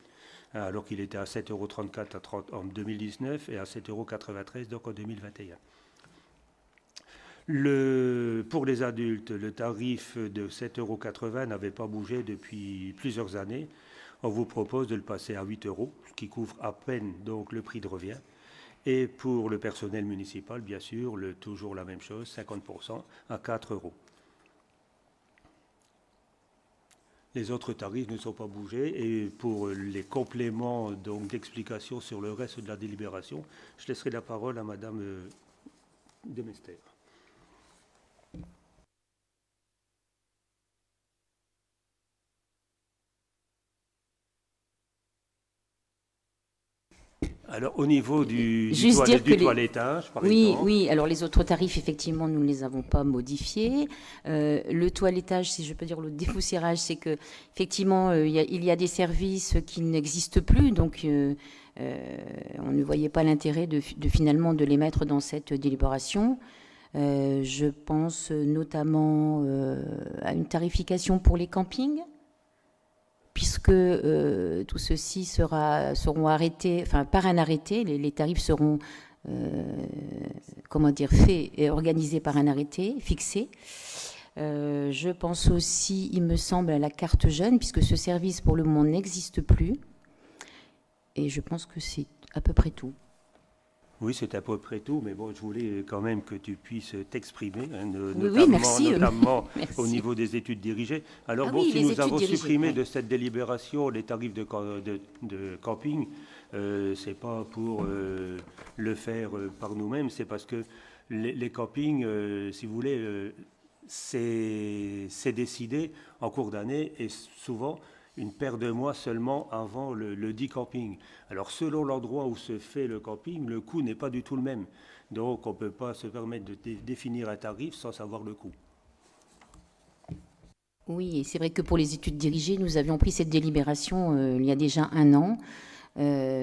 Alors qu'il était à 7,34 € en 2019 et à 7,93 € donc en 2021. Pour les adultes, le tarif de 7,80 € n'avait pas bougé depuis plusieurs années. On vous propose de le passer à 8 €, ce qui couvre à peine donc le prix de revient. Et pour le personnel municipal, bien sûr, toujours la même chose, 50% à 4 €. Les autres tarifs ne sont pas bougés. Et pour les compléments d'explication sur le reste de la délibération, je laisserai la parole à Madame Demester. Alors, au niveau du toilettage, par exemple... Oui, alors les autres tarifs, effectivement, nous ne les avons pas modifiés. Le toilettage, si je peux dire le dépoussiérage, c'est que effectivement, il y a des services qui n'existent plus, donc on ne voyait pas l'intérêt de finalement de les mettre dans cette délibération. Je pense notamment à une tarification pour les campings, puisque tout ceci seront arrêtés, enfin par un arrêté, les tarifs seront faits et organisés par un arrêté fixé. Je pense aussi, il me semble, à la carte jeune, puisque ce service pour le moment n'existe plus. Et je pense que c'est à peu près tout. Oui, c'est à peu près tout, mais bon, je voulais quand même que tu puisses t'exprimer, hein, merci. notamment Merci. au niveau des études dirigées. Alors Ah bon, oui, si les nous études avons dirigées, supprimé oui. de cette délibération les tarifs de camping, c'est pas pour le faire par nous-mêmes, c'est parce que les campings, si vous voulez, c'est décidé en cours d'année et souvent une paire de mois seulement avant le dit camping. Alors selon l'endroit où se fait le camping, le coût n'est pas du tout le même. Donc on ne peut pas se permettre de définir un tarif sans savoir le coût. Oui, et c'est vrai que pour les études dirigées, nous avions pris cette délibération il y a déjà 1 an.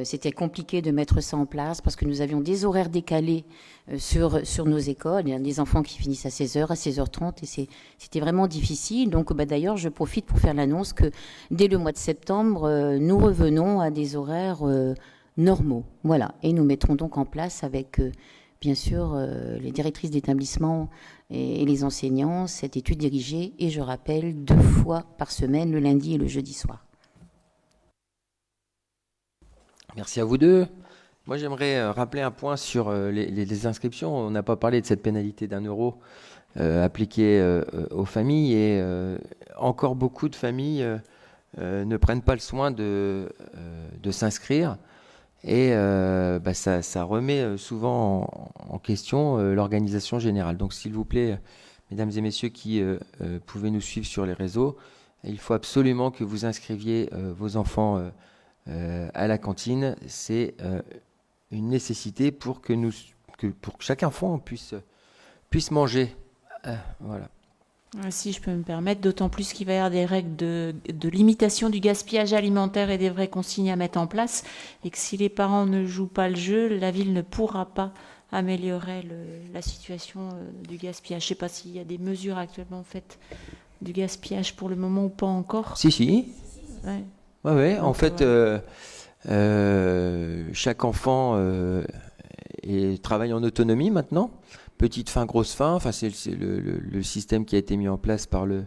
C'était compliqué de mettre ça en place parce que nous avions des horaires décalés sur nos écoles. Il y a des enfants qui finissent à 16h, à 16h30 et c'était vraiment difficile. Donc d'ailleurs, je profite pour faire l'annonce que dès le mois de septembre, nous revenons à des horaires normaux. Voilà, et nous mettrons donc en place avec, bien sûr, les directrices d'établissement et les enseignants cette étude dirigée. Et je rappelle 2 fois par semaine, le lundi et le jeudi soir. Merci à vous deux. Moi, j'aimerais rappeler un point sur les inscriptions. On n'a pas parlé de cette pénalité d'1 euro appliquée aux familles et encore beaucoup de familles ne prennent pas le soin de s'inscrire et ça remet souvent en question l'organisation générale. Donc, s'il vous plaît, mesdames et messieurs qui pouvez nous suivre sur les réseaux, il faut absolument que vous inscriviez vos enfants à la cantine. C'est une nécessité pour que chaque enfant puisse manger. Voilà. Si je peux me permettre, d'autant plus qu'il va y avoir des règles de limitation du gaspillage alimentaire et des vraies consignes à mettre en place, et que si les parents ne jouent pas le jeu, la ville ne pourra pas améliorer la situation du gaspillage. Je ne sais pas s'il y a des mesures actuellement faites du gaspillage pour le moment ou pas encore. Si. Ouais. Ouais. En fait, chaque enfant travaille en autonomie maintenant. Petite faim, grosse faim. Enfin, c'est le système qui a été mis en place par le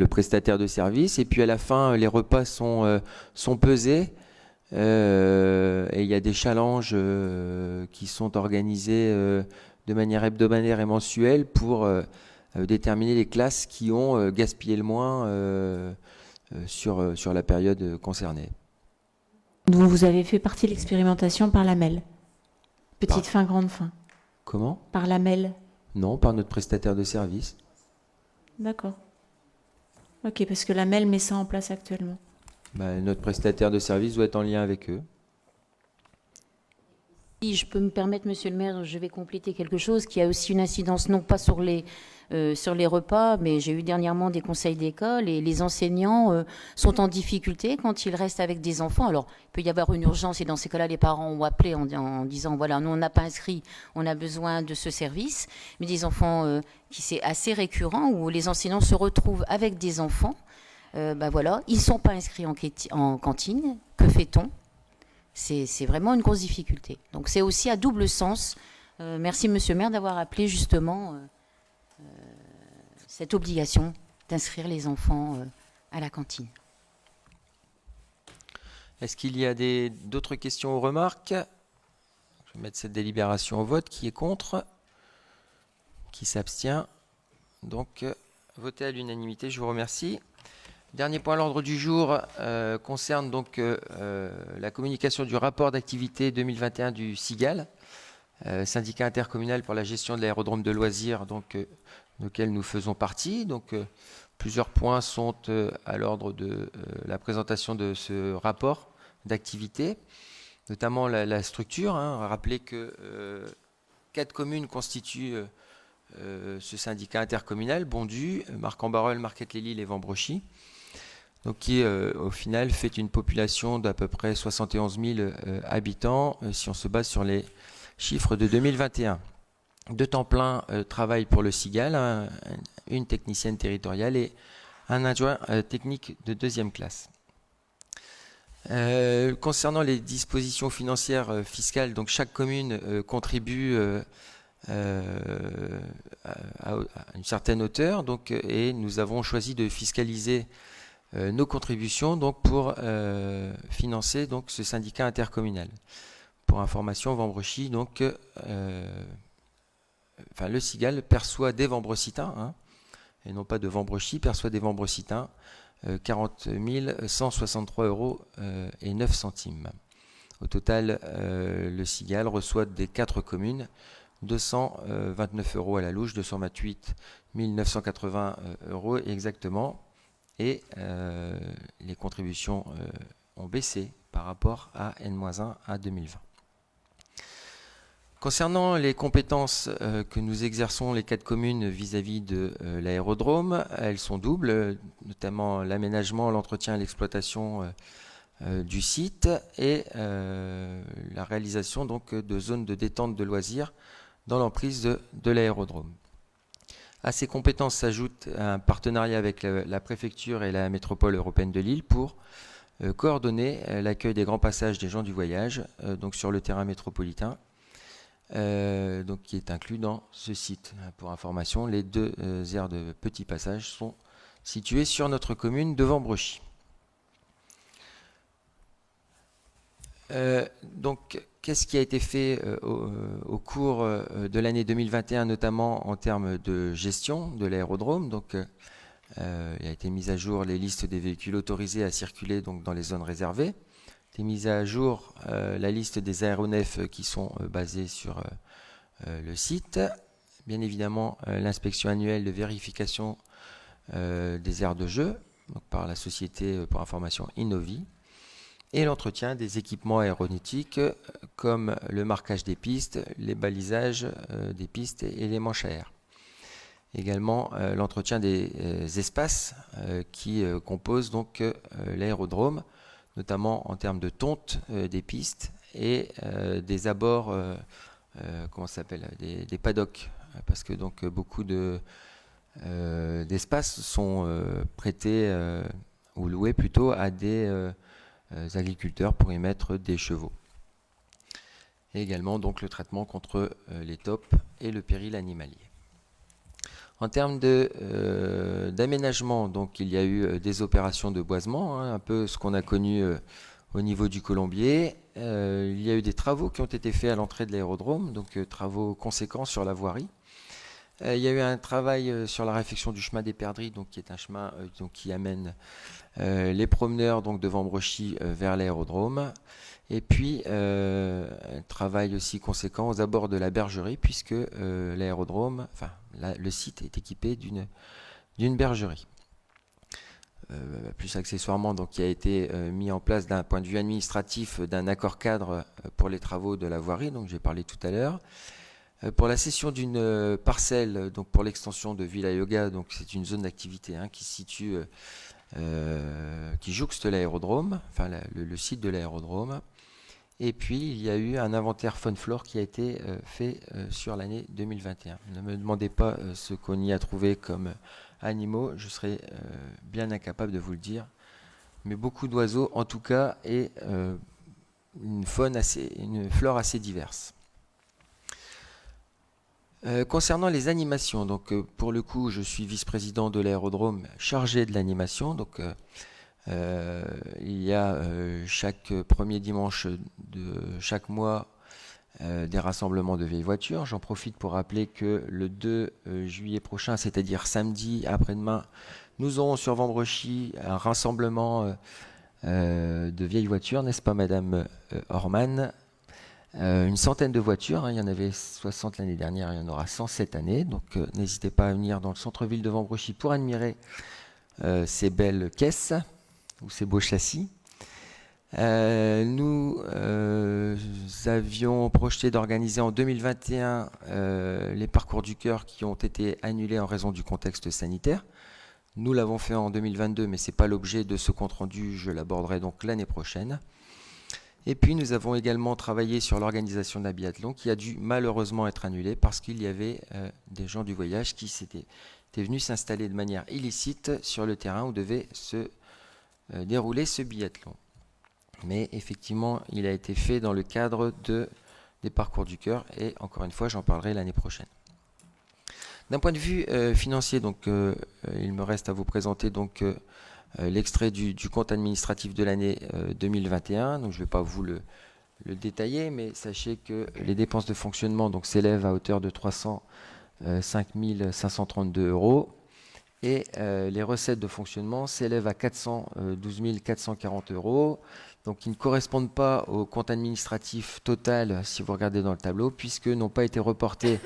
prestataire de service. Et puis à la fin, les repas sont pesés. Et il y a des challenges qui sont organisés de manière hebdomadaire et mensuelle pour déterminer les classes qui ont gaspillé le moins sur la période concernée. Donc vous avez fait partie de l'expérimentation par l'AMEL. Petite faim, grande faim. Comment ? Par l'AMEL. Non, par notre prestataire de service. D'accord. Ok, parce que l'AMEL met ça en place actuellement. Notre prestataire de service doit être en lien avec eux. Si je peux me permettre, monsieur le maire, je vais compléter quelque chose qui a aussi une incidence, non pas sur les repas, mais j'ai eu dernièrement des conseils d'école et les enseignants sont en difficulté quand ils restent avec des enfants. Alors, il peut y avoir une urgence et dans ces cas-là, les parents ont appelé en disant, voilà, nous, on n'a pas inscrit, on a besoin de ce service. Mais des enfants qui c'est assez récurrent où les enseignants se retrouvent avec des enfants, voilà, ils ne sont pas inscrits en cantine. Que fait-on ? C'est vraiment une grosse difficulté. Donc c'est aussi à double sens. Merci monsieur le maire d'avoir appelé justement cette obligation d'inscrire les enfants à la cantine. Est-ce qu'il y a d'autres questions ou remarques ? Je vais mettre cette délibération au vote. Qui est contre ? Qui s'abstient ? Donc voté à l'unanimité, je vous remercie. Dernier point à l'ordre du jour concerne donc la communication du rapport d'activité 2021 du SIGAL, syndicat intercommunal pour la gestion de l'aérodrome de loisirs, auquel nous faisons partie. Donc plusieurs points sont à l'ordre de la présentation de ce rapport d'activité, notamment la structure. Rappelez que 4 communes constituent ce syndicat intercommunal: Bondu, Marcq-en-Barœul, Marquette-les-Lilles et Vambrochy. Donc qui au final fait une population d'à peu près 71 000 habitants si on se base sur les chiffres de 2021. 2 temps plein travaillent pour le SIGAL, une technicienne territoriale et un adjoint technique de 2e classe. Concernant les dispositions financières fiscales, donc chaque commune contribue à une certaine hauteur, et nous avons choisi de fiscaliser nos contributions pour financer ce syndicat intercommunal. Pour information, Vambrechy, donc, le Sigal perçoit des Vambrecitains, hein, et non pas de Vambrechy, perçoit des Vambrecitains, 40 163 € et 9 centimes. Au total, le Sigal reçoit des 4 communes 229 € à la louche, 228 980 € exactement, et les contributions ont baissé par rapport à N-1 à 2020. Concernant les compétences que nous exerçons les 4 communes vis-à-vis de l'aérodrome, elles sont doubles, notamment l'aménagement, l'entretien et l'exploitation du site et la réalisation donc, de zones de détente de loisirs dans l'emprise de l'aérodrome. À ces compétences s'ajoute un partenariat avec la préfecture et la métropole européenne de Lille pour coordonner l'accueil des grands passages des gens du voyage donc sur le terrain métropolitain, donc qui est inclus dans ce site. Pour information, les 2 aires de petits passages sont situées sur notre commune de Vambrechy. Donc, qu'est-ce qui a été fait au cours de l'année 2021, notamment en termes de gestion de l'aérodrome? Donc, il a été mis à jour les listes des véhicules autorisés à circuler donc, dans les zones réservées. Il a été mise à jour la liste des aéronefs qui sont basés sur le site. Bien évidemment, l'inspection annuelle de vérification des aires de jeu donc, par la société pour information Innovi. Et l'entretien des équipements aéronautiques comme le marquage des pistes, les balisages des pistes et les manches à air. Également l'entretien des espaces qui composent donc l'aérodrome, notamment en termes de tonte des pistes et des abords, des paddocks, parce que donc beaucoup d'espaces sont prêtés ou loués plutôt à des agriculteurs pour y mettre des chevaux. Et également donc le traitement contre les taupes et le péril animalier. En termes d'aménagement, donc il y a eu des opérations de boisement, hein, un peu ce qu'on a connu au niveau du Colombier. Il y a eu des travaux qui ont été faits à l'entrée de l'aérodrome, donc travaux conséquents sur la voirie. Il y a eu un travail sur la réfection du chemin des Perdrix, donc qui est un chemin donc, qui amène les promeneurs donc, de Vambrechy vers l'aérodrome. Et puis, un travail aussi conséquent aux abords de la bergerie, puisque l'aérodrome, le site est équipé d'une bergerie. Plus accessoirement, donc, il a été mis en place d'un point de vue administratif d'un accord cadre pour les travaux de la voirie, donc j'ai parlé tout à l'heure. Pour la cession d'une parcelle, donc pour l'extension de Villa Yoga, donc c'est une zone d'activité hein, qui se situe, qui jouxte l'aérodrome, enfin le site de l'aérodrome. Et puis il y a eu un inventaire faune flore qui a été fait sur l'année 2021. Ne me demandez pas ce qu'on y a trouvé comme animaux, je serais bien incapable de vous le dire. Mais beaucoup d'oiseaux en tout cas et une flore assez diverse. Concernant les animations, donc pour le coup, je suis vice-président de l'aérodrome chargé de l'animation. Donc, il y a chaque premier dimanche de chaque mois des rassemblements de vieilles voitures. J'en profite pour rappeler que le 2 juillet prochain, c'est-à-dire samedi après-demain, nous aurons sur Vambrechy un rassemblement de vieilles voitures, n'est-ce pas, Madame Orman? Une centaine de voitures, hein, il y en avait 60 l'année dernière, il y en aura 100 cette année, donc n'hésitez pas à venir dans le centre-ville de Vambrechy pour admirer ces belles caisses ou ces beaux châssis. Nous avions projeté d'organiser en 2021 les parcours du cœur qui ont été annulés en raison du contexte sanitaire. Nous l'avons fait en 2022, mais ce n'est pas l'objet de ce compte-rendu, je l'aborderai donc l'année prochaine. Et puis nous avons également travaillé sur l'organisation d'un biathlon qui a dû malheureusement être annulé parce qu'il y avait des gens du voyage qui étaient venus s'installer de manière illicite sur le terrain où devait se dérouler ce biathlon. Mais effectivement, il a été fait dans le cadre des parcours du cœur et encore une fois, j'en parlerai l'année prochaine. D'un point de vue financier, donc, il me reste à vous présenter donc, l'extrait du compte administratif de l'année 2021. Donc, je ne vais pas vous le le détailler, mais sachez que les dépenses de fonctionnement donc, s'élèvent à hauteur de 305 532 € et les recettes de fonctionnement s'élèvent à 412 440 €, donc qui ne correspondent pas au compte administratif total si vous regardez dans le tableau, puisque n'ont pas été reportés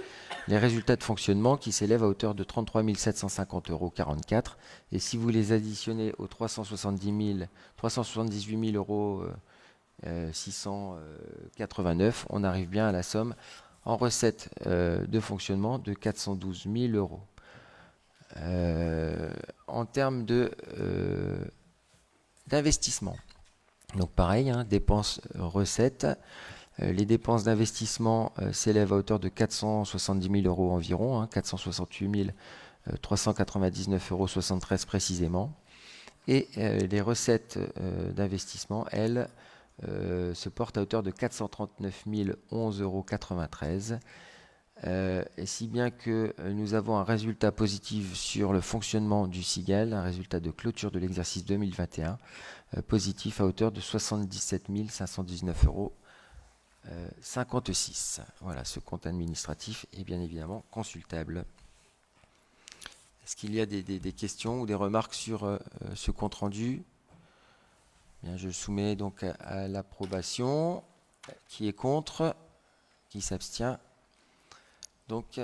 les résultats de fonctionnement qui s'élèvent à hauteur de 33 750,44 € et si vous les additionnez aux 378 000 689, on arrive bien à la somme en recettes de fonctionnement de 412 000 €. En termes d'investissement, donc pareil, hein, dépenses, recettes. Les dépenses d'investissement s'élèvent à hauteur de 470 000 € environ, hein, 468 399,73 € précisément. Et les recettes d'investissement, elles, se portent à hauteur de 439 011,93 €. Et si bien que nous avons un résultat positif sur le fonctionnement du SIGEL, un résultat de clôture de l'exercice 2021, positif à hauteur de 77 519,56 €. Voilà, ce compte administratif est bien évidemment consultable. Est-ce qu'il y a des questions ou des remarques sur ce compte rendu? Bien, je le soumets donc à l'approbation. Qui est contre? Qui s'abstient? Donc,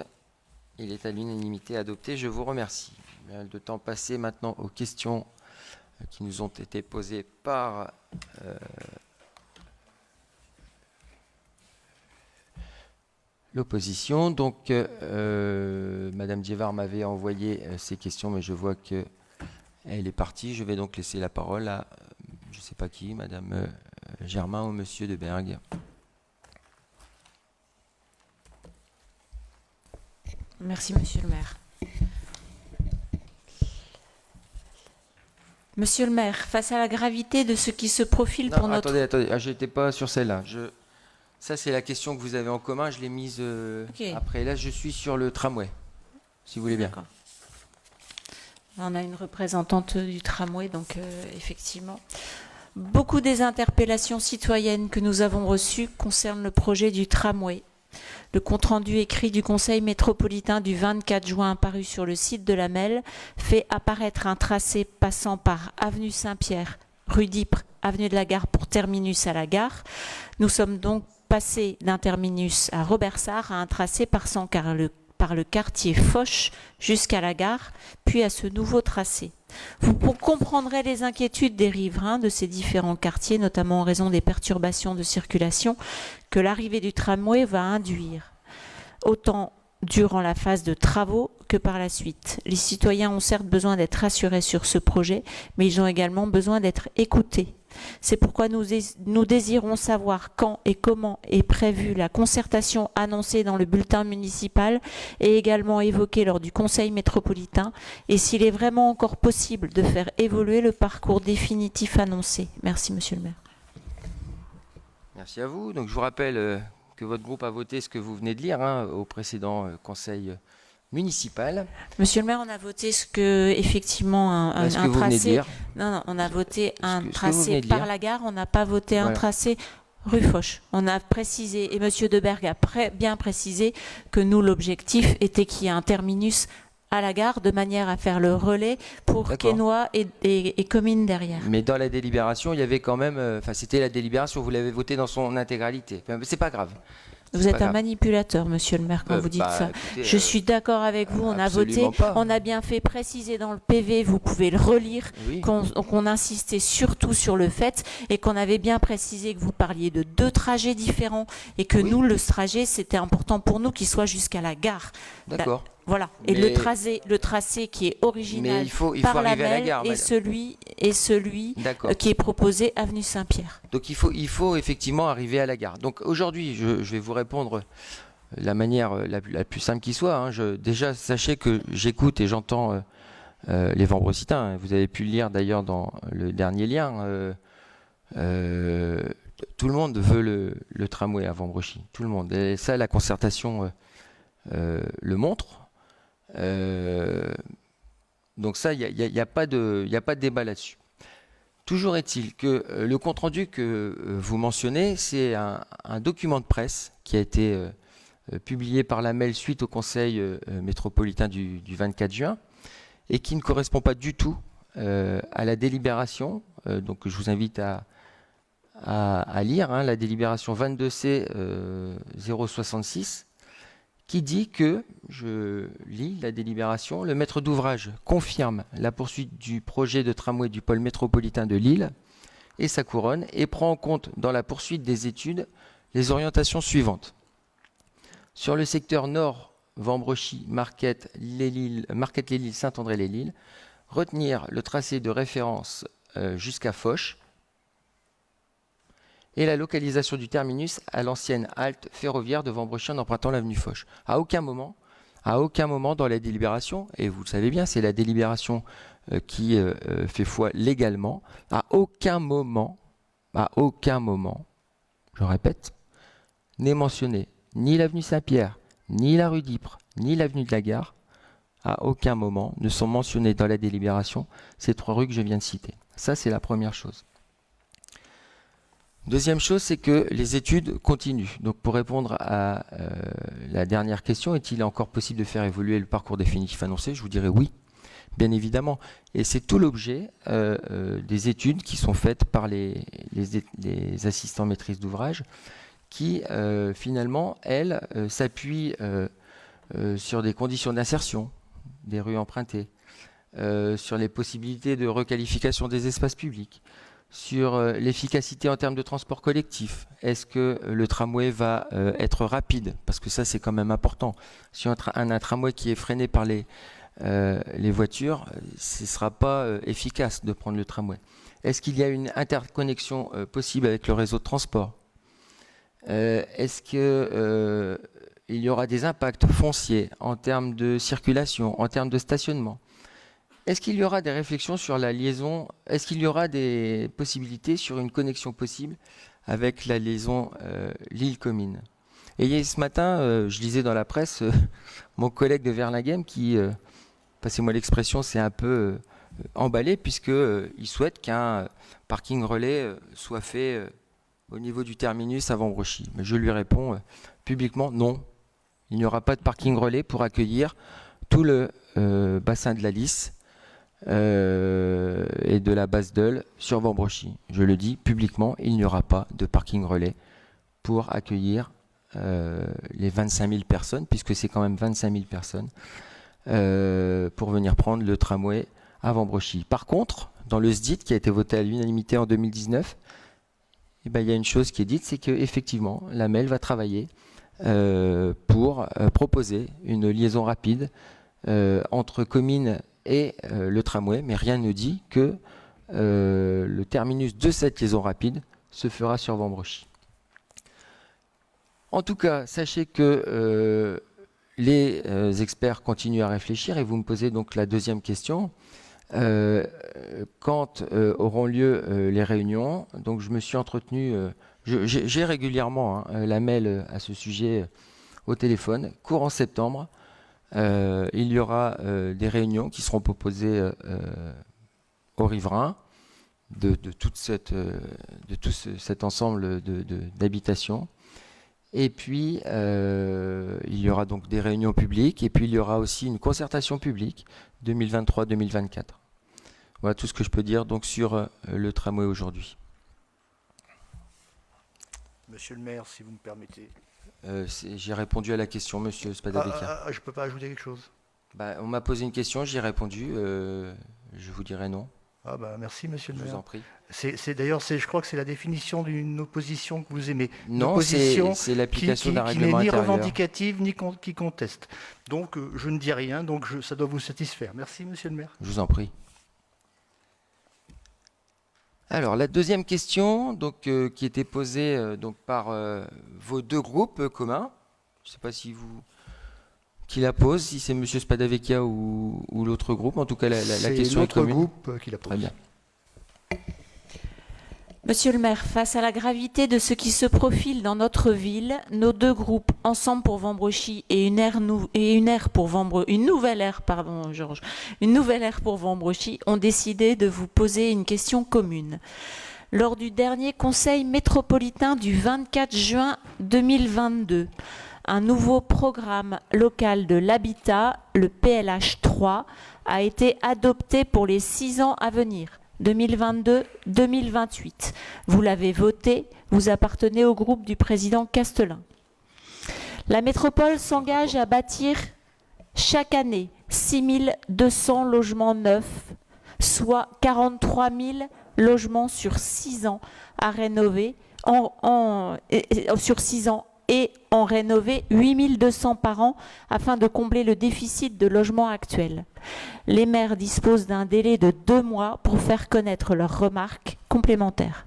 il est à l'unanimité adopté. Je vous remercie. Bien, le temps passé maintenant aux questions qui nous ont été posées par l'opposition. Donc, Madame Diévard m'avait envoyé ces questions, mais je vois qu'elle est partie. Je vais donc laisser la parole à, je ne sais pas qui, Madame Germain ou Monsieur de Berg. Merci, Monsieur le maire. Monsieur le maire, face à la gravité de ce qui se profile pour notre... Attendez, je n'étais pas sur celle-là. Ça, c'est la question que vous avez en commun. Je l'ai mise après. Là, je suis sur le tramway, si vous voulez bien. On a une représentante du tramway, donc effectivement. Beaucoup des interpellations citoyennes que nous avons reçues concernent le projet du tramway. Le compte-rendu écrit du Conseil métropolitain du 24 juin paru sur le site de la MEL fait apparaître un tracé passant par avenue Saint-Pierre, rue d'Ypres, avenue de la Gare pour terminus à la gare. Nous sommes donc passés d'un terminus à Robert-Sarre à un tracé passant par le quartier Foch jusqu'à la gare, puis à ce nouveau tracé. Vous comprendrez les inquiétudes des riverains de ces différents quartiers, notamment en raison des perturbations de circulation que l'arrivée du tramway va induire, autant durant la phase de travaux que par la suite. Les citoyens ont certes besoin d'être rassurés sur ce projet, mais ils ont également besoin d'être écoutés. C'est pourquoi nous désirons savoir quand et comment est prévue la concertation annoncée dans le bulletin municipal et également évoquée lors du conseil métropolitain et s'il est vraiment encore possible de faire évoluer le parcours définitif annoncé. Merci, Monsieur le maire. Merci à vous. Donc, je vous rappelle que votre groupe a voté ce que vous venez de lire au précédent conseil municipal. Monsieur le maire, on a voté ce que effectivement un tracé. Non, on a voté un tracé par la gare. On n'a pas voté un tracé rue Foch. On a précisé et Monsieur Deberg a bien précisé que nous l'objectif était qu'il y ait un terminus à la gare de manière à faire le relais pour Quesnoy et communes derrière. Mais dans la délibération, il y avait quand même, c'était la délibération. Vous l'avez voté dans son intégralité. C'est pas grave. Vous êtes un manipulateur, monsieur le maire, quand vous dites ça. Écoutez, je suis d'accord avec vous, on a voté, on a bien fait préciser dans le PV, vous pouvez le relire, qu'on insistait surtout sur le fait et qu'on avait bien précisé que vous parliez de 2 trajets différents et que nous, le trajet, c'était important pour nous qu'il soit jusqu'à la gare. D'accord. Voilà. Et le tracé qui est original par la MEL et celui qui est proposé avenue Saint-Pierre. Donc il faut effectivement arriver à la gare. Donc aujourd'hui, je vais vous répondre de la manière la plus simple qui soit. Déjà, sachez que j'écoute et j'entends les Vambrositains. Vous avez pu le lire d'ailleurs dans le dernier lien. Tout le monde veut le tramway à Vambrochy. Tout le monde. Et ça, la concertation le montre. Donc ça, il n'y a pas de débat là-dessus. Toujours est-il que le compte-rendu que vous mentionnez, c'est un document de presse qui a été publié par la MEL suite au Conseil métropolitain du 24 juin et qui ne correspond pas du tout à la délibération. Donc je vous invite à lire la délibération 22C 066 qui dit que, je lis la délibération, le maître d'ouvrage confirme la poursuite du projet de tramway du pôle métropolitain de Lille et sa couronne et prend en compte dans la poursuite des études les orientations suivantes. Sur le secteur nord, Vambrechy, Marquette-les-Lilles, Saint-André-les-Lilles, retenir le tracé de référence jusqu'à Foch et la localisation du terminus à l'ancienne halte ferroviaire de Vambrechy en empruntant l'avenue Foch. À aucun moment dans la délibération, et vous le savez bien, c'est la délibération qui fait foi légalement, à aucun moment, je répète, n'est mentionné ni l'avenue Saint-Pierre, ni la rue d'Ypres, ni l'avenue de la Gare. À aucun moment ne sont mentionnées dans la délibération ces 3 rues que je viens de citer. Ça, c'est la première chose. Deuxième chose, c'est que les études continuent. Donc pour répondre à la dernière question, est-il encore possible de faire évoluer le parcours définitif annoncé? Je vous dirais oui, bien évidemment. Et c'est tout l'objet des études qui sont faites par les assistants maîtrise d'ouvrage qui, finalement, elles, s'appuient sur des conditions d'insertion des rues empruntées, sur les possibilités de requalification des espaces publics, sur l'efficacité en termes de transport collectif. Est-ce que le tramway va être rapide? Parce que ça, c'est quand même important. Si un tramway qui est freiné par les voitures, ce ne sera pas efficace de prendre le tramway. Est-ce qu'il y a une interconnexion possible avec le réseau de transport? Est-ce qu'il y aura des impacts fonciers en termes de circulation, en termes de stationnement? Est-ce qu'il y aura des réflexions sur la liaison? Est-ce qu'il y aura des possibilités sur une connexion possible avec la liaison Lille-Comines? Et ce matin, je lisais dans la presse mon collègue de Verlinghem qui, passez-moi l'expression, s'est un peu emballé puisqu'il souhaite qu'un parking relais soit fait au niveau du terminus à Vambrechy. Mais je lui réponds publiquement non. Il n'y aura pas de parking relais pour accueillir tout le bassin de la Lys et de la basse Deule sur Vambrechy. Je le dis publiquement, il n'y aura pas de parking relais pour accueillir les 25 000 personnes, puisque c'est quand même 25 000 personnes, pour venir prendre le tramway à Vambrechy. Par contre, dans le SDIT qui a été voté à l'unanimité en 2019, il y a une chose qui est dite, c'est qu'effectivement, la MEL va travailler pour proposer une liaison rapide entre Comines et le tramway, mais rien ne dit que le terminus de cette liaison rapide se fera sur Vambrechy. En tout cas, sachez que les experts continuent à réfléchir et vous me posez donc la deuxième question. Quand auront lieu les réunions, donc je me suis entretenu, j'ai régulièrement la MEL à ce sujet au téléphone. Courant septembre, il y aura des réunions qui seront proposées aux riverains de tout cet ensemble d'habitations. Et puis, il y aura donc des réunions publiques, et puis il y aura aussi une concertation publique 2023-2024. Voilà tout ce que je peux dire donc sur le tramway aujourd'hui. Monsieur le maire, si vous me permettez. J'ai répondu à la question, monsieur Spadavecchia. Je ne peux pas ajouter quelque chose? On m'a posé une question, j'y ai répondu. Je vous dirai non. Merci, monsieur le maire. Je vous en prie. D'ailleurs, je crois que c'est la définition d'une opposition que vous aimez. Non, c'est l'application d'un règlement qui n'est ni intérieur. revendicative, ni qui conteste. Donc, je ne dis rien, donc ça doit vous satisfaire. Merci, monsieur le maire. Je vous en prie. Alors, la deuxième question donc, qui était posée donc, par vos deux groupes communs, je ne sais pas si vous... qui la pose, si c'est M. Spadavecchia ou l'autre groupe. En tout cas, la question est commune. C'est l'autre groupe qui la pose. Très bien. Monsieur le maire, face à la gravité de ce qui se profile dans notre ville, nos deux groupes, Ensemble pour Vambrochy et une nouvelle ère pour Vambrochy, ont décidé de vous poser une question commune. Lors du dernier conseil métropolitain du 24 juin 2022, un nouveau programme local de l'habitat, le PLH 3, a été adopté pour les 6 ans à venir. 2022-2028. Vous l'avez voté, vous appartenez au groupe du président Castelin. La métropole s'engage à bâtir chaque année 6200 logements neufs, soit 43 000 logements sur 6 ans à rénover, sur 6 ans et en rénover 8200 par an afin de combler le déficit de logements actuel. Les maires disposent d'un délai de 2 mois pour faire connaître leurs remarques complémentaires.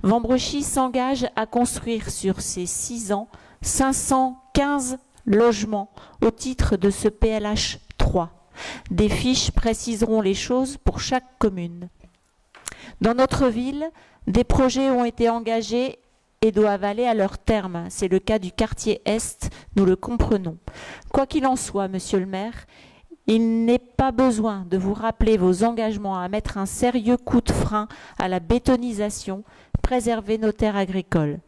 Vambrochy s'engage à construire sur ces 6 ans 515 logements au titre de ce PLH 3. Des fiches préciseront les choses pour chaque commune. Dans notre ville, des projets ont été engagés et doivent aller à leur terme. C'est le cas du quartier Est, nous le comprenons. Quoi qu'il en soit, monsieur le maire, il n'est pas besoin de vous rappeler vos engagements à mettre un sérieux coup de frein à la bétonisation, préserver nos terres agricoles.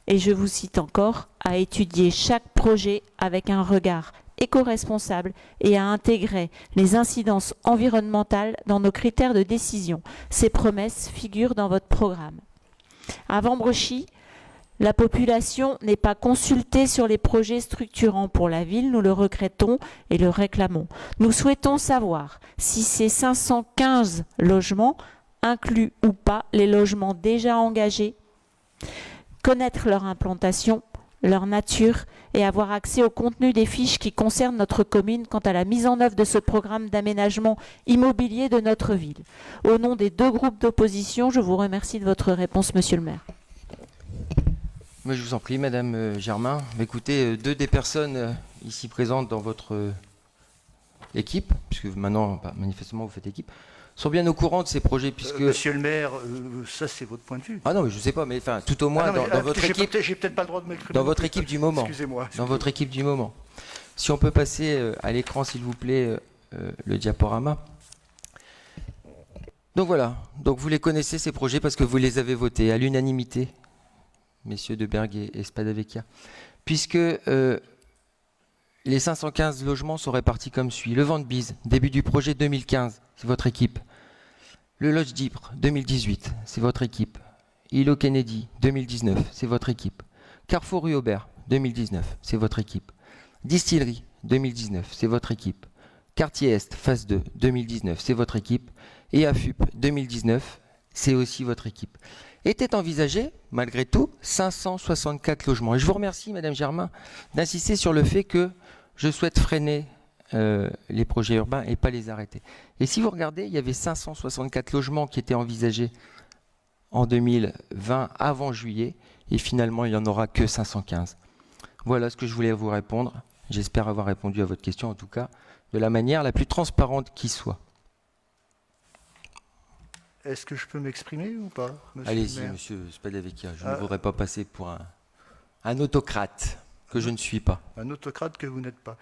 Et je vous cite encore, à étudier chaque projet avec un regard éco-responsable et à intégrer les incidences environnementales dans nos critères de décision. Ces promesses figurent dans votre programme. À Vambrochy, la population n'est pas consultée sur les projets structurants pour la ville, nous le regrettons et le réclamons. Nous souhaitons savoir si ces 515 logements incluent ou pas les logements déjà engagés, connaître leur implantation, leur nature et avoir accès au contenu des fiches qui concernent notre commune quant à la mise en œuvre de ce programme d'aménagement immobilier de notre ville. Au nom des deux groupes d'opposition, je vous remercie de votre réponse, monsieur le maire. Moi, je vous en prie, Madame Germain. Écoutez, 2 des personnes ici présentes dans votre équipe, puisque maintenant, manifestement, vous faites équipe, sont bien au courant de ces projets, puisque... Monsieur le maire, ça c'est votre point de vue. Ah non, mais je ne sais pas, mais enfin, tout au moins dans votre équipe... J'ai peut-être pas le droit de m'exprimer. Dans votre équipe du moment. Excusez-moi. Dans votre équipe du moment. Si on peut passer à l'écran, s'il vous plaît, le diaporama. Donc voilà, donc vous les connaissez ces projets parce que vous les avez votés à l'unanimité, messieurs de Berg et Spadavecchia, puisque les 515 logements sont répartis comme suit. Le Vent-de-Bise, début du projet 2015, c'est votre équipe. Le Lodge d'Ypres, 2018, c'est votre équipe. Îlot Kennedy, 2019, c'est votre équipe. Carrefour Rue Aubert, 2019, c'est votre équipe. Distillerie, 2019, c'est votre équipe. Quartier Est, phase 2, 2019, c'est votre équipe. Et AFUP, 2019, c'est aussi votre équipe. Était envisagé, malgré tout, 564 logements. Et je vous remercie, Madame Germain, d'insister sur le fait que je souhaite freiner les projets urbains et pas les arrêter. Et si vous regardez, il y avait 564 logements qui étaient envisagés en 2020, avant juillet, et finalement, il n'y en aura que 515. Voilà ce que je voulais vous répondre. J'espère avoir répondu à votre question, en tout cas, de la manière la plus transparente qui soit. Est-ce que je peux m'exprimer ou pas, monsieur? Allez-y, monsieur Spadavecchia. Je ne voudrais pas passer pour un autocrate, que je ne suis pas. Un autocrate que vous n'êtes pas.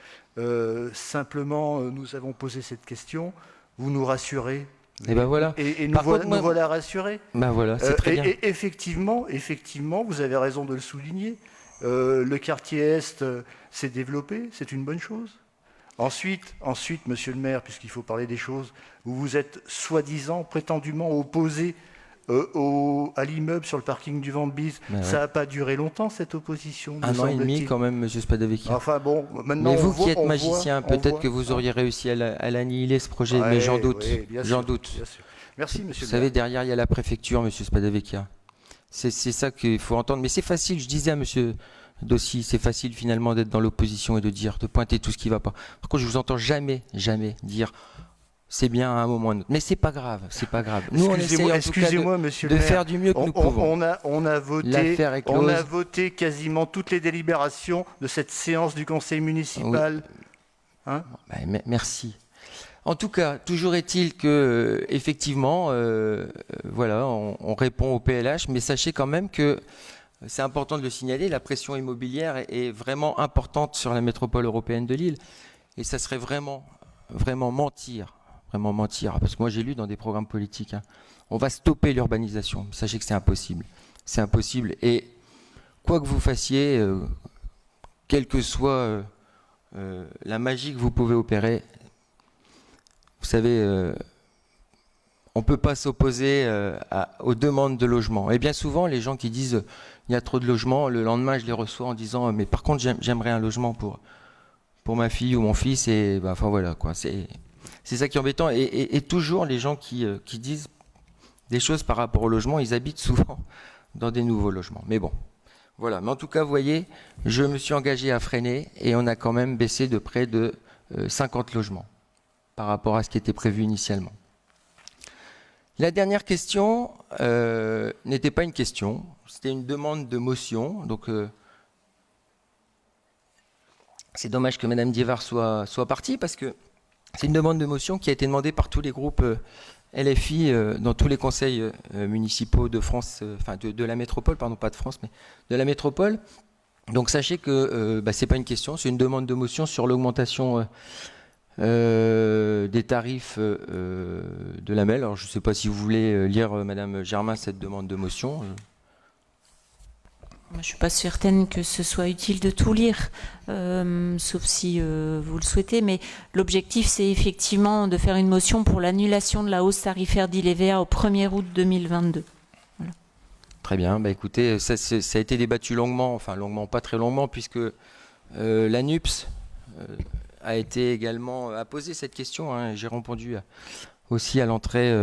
Simplement, nous avons posé cette question. Vous nous rassurez. Et ben voilà. Et nous voilà rassurés. Ben voilà, c'est très bien. Et effectivement, vous avez raison de le souligner. Le quartier Est s'est développé, c'est une bonne chose. Ensuite, monsieur le maire, puisqu'il faut parler des choses, vous vous êtes soi-disant, prétendument opposé à l'immeuble sur le parking du Vent-de-Bise. Ça n'a pas duré longtemps, cette opposition. 1 an et demi quand même, monsieur Spadavecchia. Enfin bon, maintenant... Mais vous qui êtes magicien, peut-être que vous auriez réussi à l'annihiler, ce projet, mais j'en doute. J'en doute. Merci, monsieur Vous savez, derrière, il y a la préfecture, monsieur Spadavecchia. C'est ça qu'il faut entendre. Mais c'est facile, je disais à monsieur Dossi, c'est facile finalement d'être dans l'opposition et de pointer tout ce qui ne va pas. Par contre, je vous entends jamais dire c'est bien à un moment ou à un autre. Mais c'est pas grave, c'est pas grave. Nous, on essaie en tout cas de faire du mieux que nous pouvons. On a voté quasiment toutes les délibérations de cette séance du conseil municipal. Oui. Hein? Merci. En tout cas, toujours est-il que, effectivement, voilà, on on répond au PLH, mais sachez quand même que c'est important de le signaler, la pression immobilière est vraiment importante sur la métropole européenne de Lille. Et ça serait vraiment mentir, parce que moi j'ai lu dans des programmes politiques, on va stopper l'urbanisation. Sachez que c'est impossible. C'est impossible. Et quoi que vous fassiez, quelle que soit la magie que vous pouvez opérer, vous savez, on ne peut pas s'opposer aux demandes de logement. Et bien souvent, les gens qui disent il y a trop de logements, le lendemain, je les reçois en disant mais par contre, j'aimerais un logement pour ma fille ou mon fils. Et enfin voilà, quoi. C'est ça qui est embêtant. Et toujours, les gens qui disent des choses par rapport au logement, ils habitent souvent dans des nouveaux logements. Mais bon, voilà. Mais en tout cas, vous voyez, je me suis engagé à freiner et on a quand même baissé de près de 50 logements par rapport à ce qui était prévu initialement. La dernière question n'était pas une question, c'était une demande de motion. Donc, c'est dommage que Madame Diévard soit partie parce que c'est une demande de motion qui a été demandée par tous les groupes LFI dans tous les conseils municipaux de France, enfin de la métropole, pardon, pas de France, mais de la métropole. Donc, sachez que c'est pas une question, c'est une demande de motion sur l'augmentation des tarifs de la MEL. Alors je ne sais pas si vous voulez lire, Madame Germain, cette demande de motion. Je ne suis pas certaine que ce soit utile de tout lire, sauf si vous le souhaitez, mais l'objectif c'est effectivement de faire une motion pour l'annulation de la hausse tarifaire d'Ilevea au 1er août 2022. Voilà. Très bien, écoutez, ça a été débattu longuement, enfin longuement, pas très longuement, puisque la NUPS a été également à poser cette question. J'ai répondu aussi à l'entrée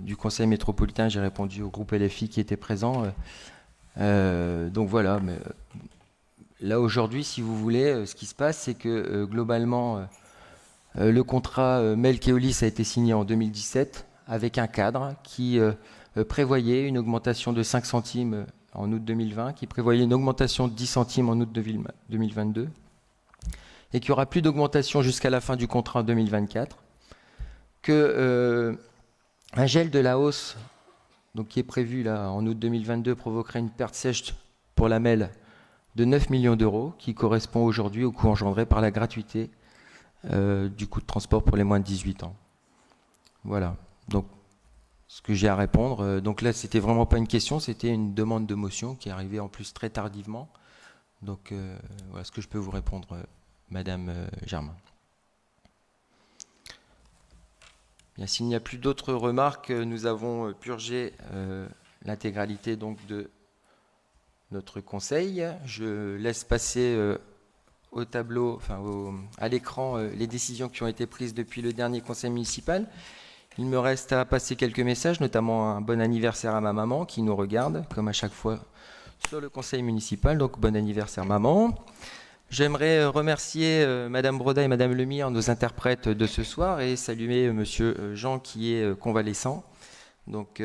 du conseil métropolitain, j'ai répondu au groupe LFI qui était présent. Donc voilà, mais là aujourd'hui, si vous voulez, ce qui se passe, c'est que globalement, le contrat MEL-Keolis a été signé en 2017 avec un cadre qui prévoyait une augmentation de 5 centimes en août 2020, qui prévoyait une augmentation de 10 centimes en août 2022. Et qu'il n'y aura plus d'augmentation jusqu'à la fin du contrat en 2024, un gel de la hausse donc, qui est prévu là, en août 2022 provoquerait une perte sèche pour la MEL de 9 millions d'euros, qui correspond aujourd'hui au coût engendré par la gratuité du coût de transport pour les moins de 18 ans. Voilà, donc ce que j'ai à répondre. Donc là, c'était vraiment pas une question, c'était une demande de motion qui est arrivée en plus très tardivement. Donc voilà ce que je peux vous répondre, Madame Germain. Bien, s'il n'y a plus d'autres remarques, nous avons purgé l'intégralité donc de notre conseil. Je laisse passer au tableau, enfin à l'écran, les décisions qui ont été prises depuis le dernier conseil municipal. Il me reste à passer quelques messages, notamment un bon anniversaire à ma maman qui nous regarde, comme à chaque fois sur le conseil municipal. Donc bon anniversaire maman. J'aimerais remercier Madame Broda et Madame Lemire, nos interprètes de ce soir, et saluer Monsieur Jean qui est convalescent. Donc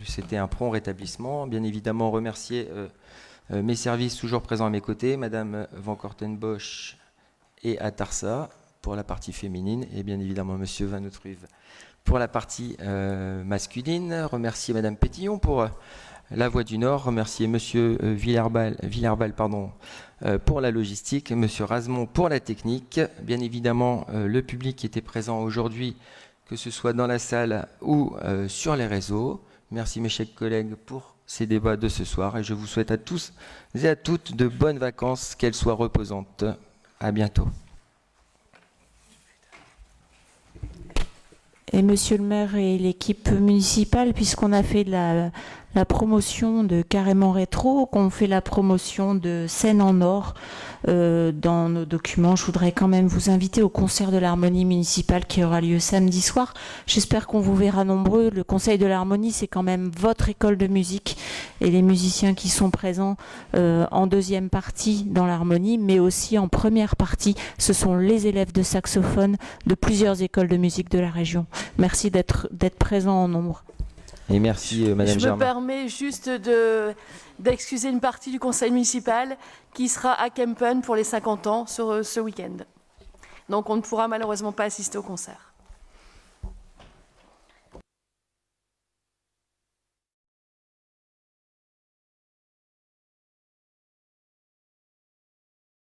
c'était un prompt rétablissement. Bien évidemment remercier mes services toujours présents à mes côtés, Madame Van Kortenbosch et Atarsa pour la partie féminine, et bien évidemment Monsieur Van Outruve pour la partie masculine. Remercier Madame Pétillon pour la Voix du Nord, remercier Monsieur Villerbal pour la logistique, Monsieur Razemont pour la technique, bien évidemment le public qui était présent aujourd'hui, que ce soit dans la salle ou sur les réseaux. Merci mes chers collègues pour ces débats de ce soir et je vous souhaite à tous et à toutes de bonnes vacances, qu'elles soient reposantes. À bientôt. Et Monsieur le maire et l'équipe municipale, puisqu'on a fait de la promotion de Carrément Rétro, qu'on fait la promotion de Scène en Or dans nos documents, je voudrais quand même vous inviter au concert de l'harmonie municipale qui aura lieu samedi soir. J'espère qu'on vous verra nombreux. Le conseil de l'harmonie, c'est quand même votre école de musique et les musiciens qui sont présents en deuxième partie dans l'harmonie, mais aussi en première partie, ce sont les élèves de saxophone de plusieurs écoles de musique de la région. Merci d'être présents en nombre. Et merci Madame Germain. Je me permets juste d'excuser une partie du conseil municipal qui sera à Kempen pour les 50 ans sur ce week-end. Donc on ne pourra malheureusement pas assister au concert.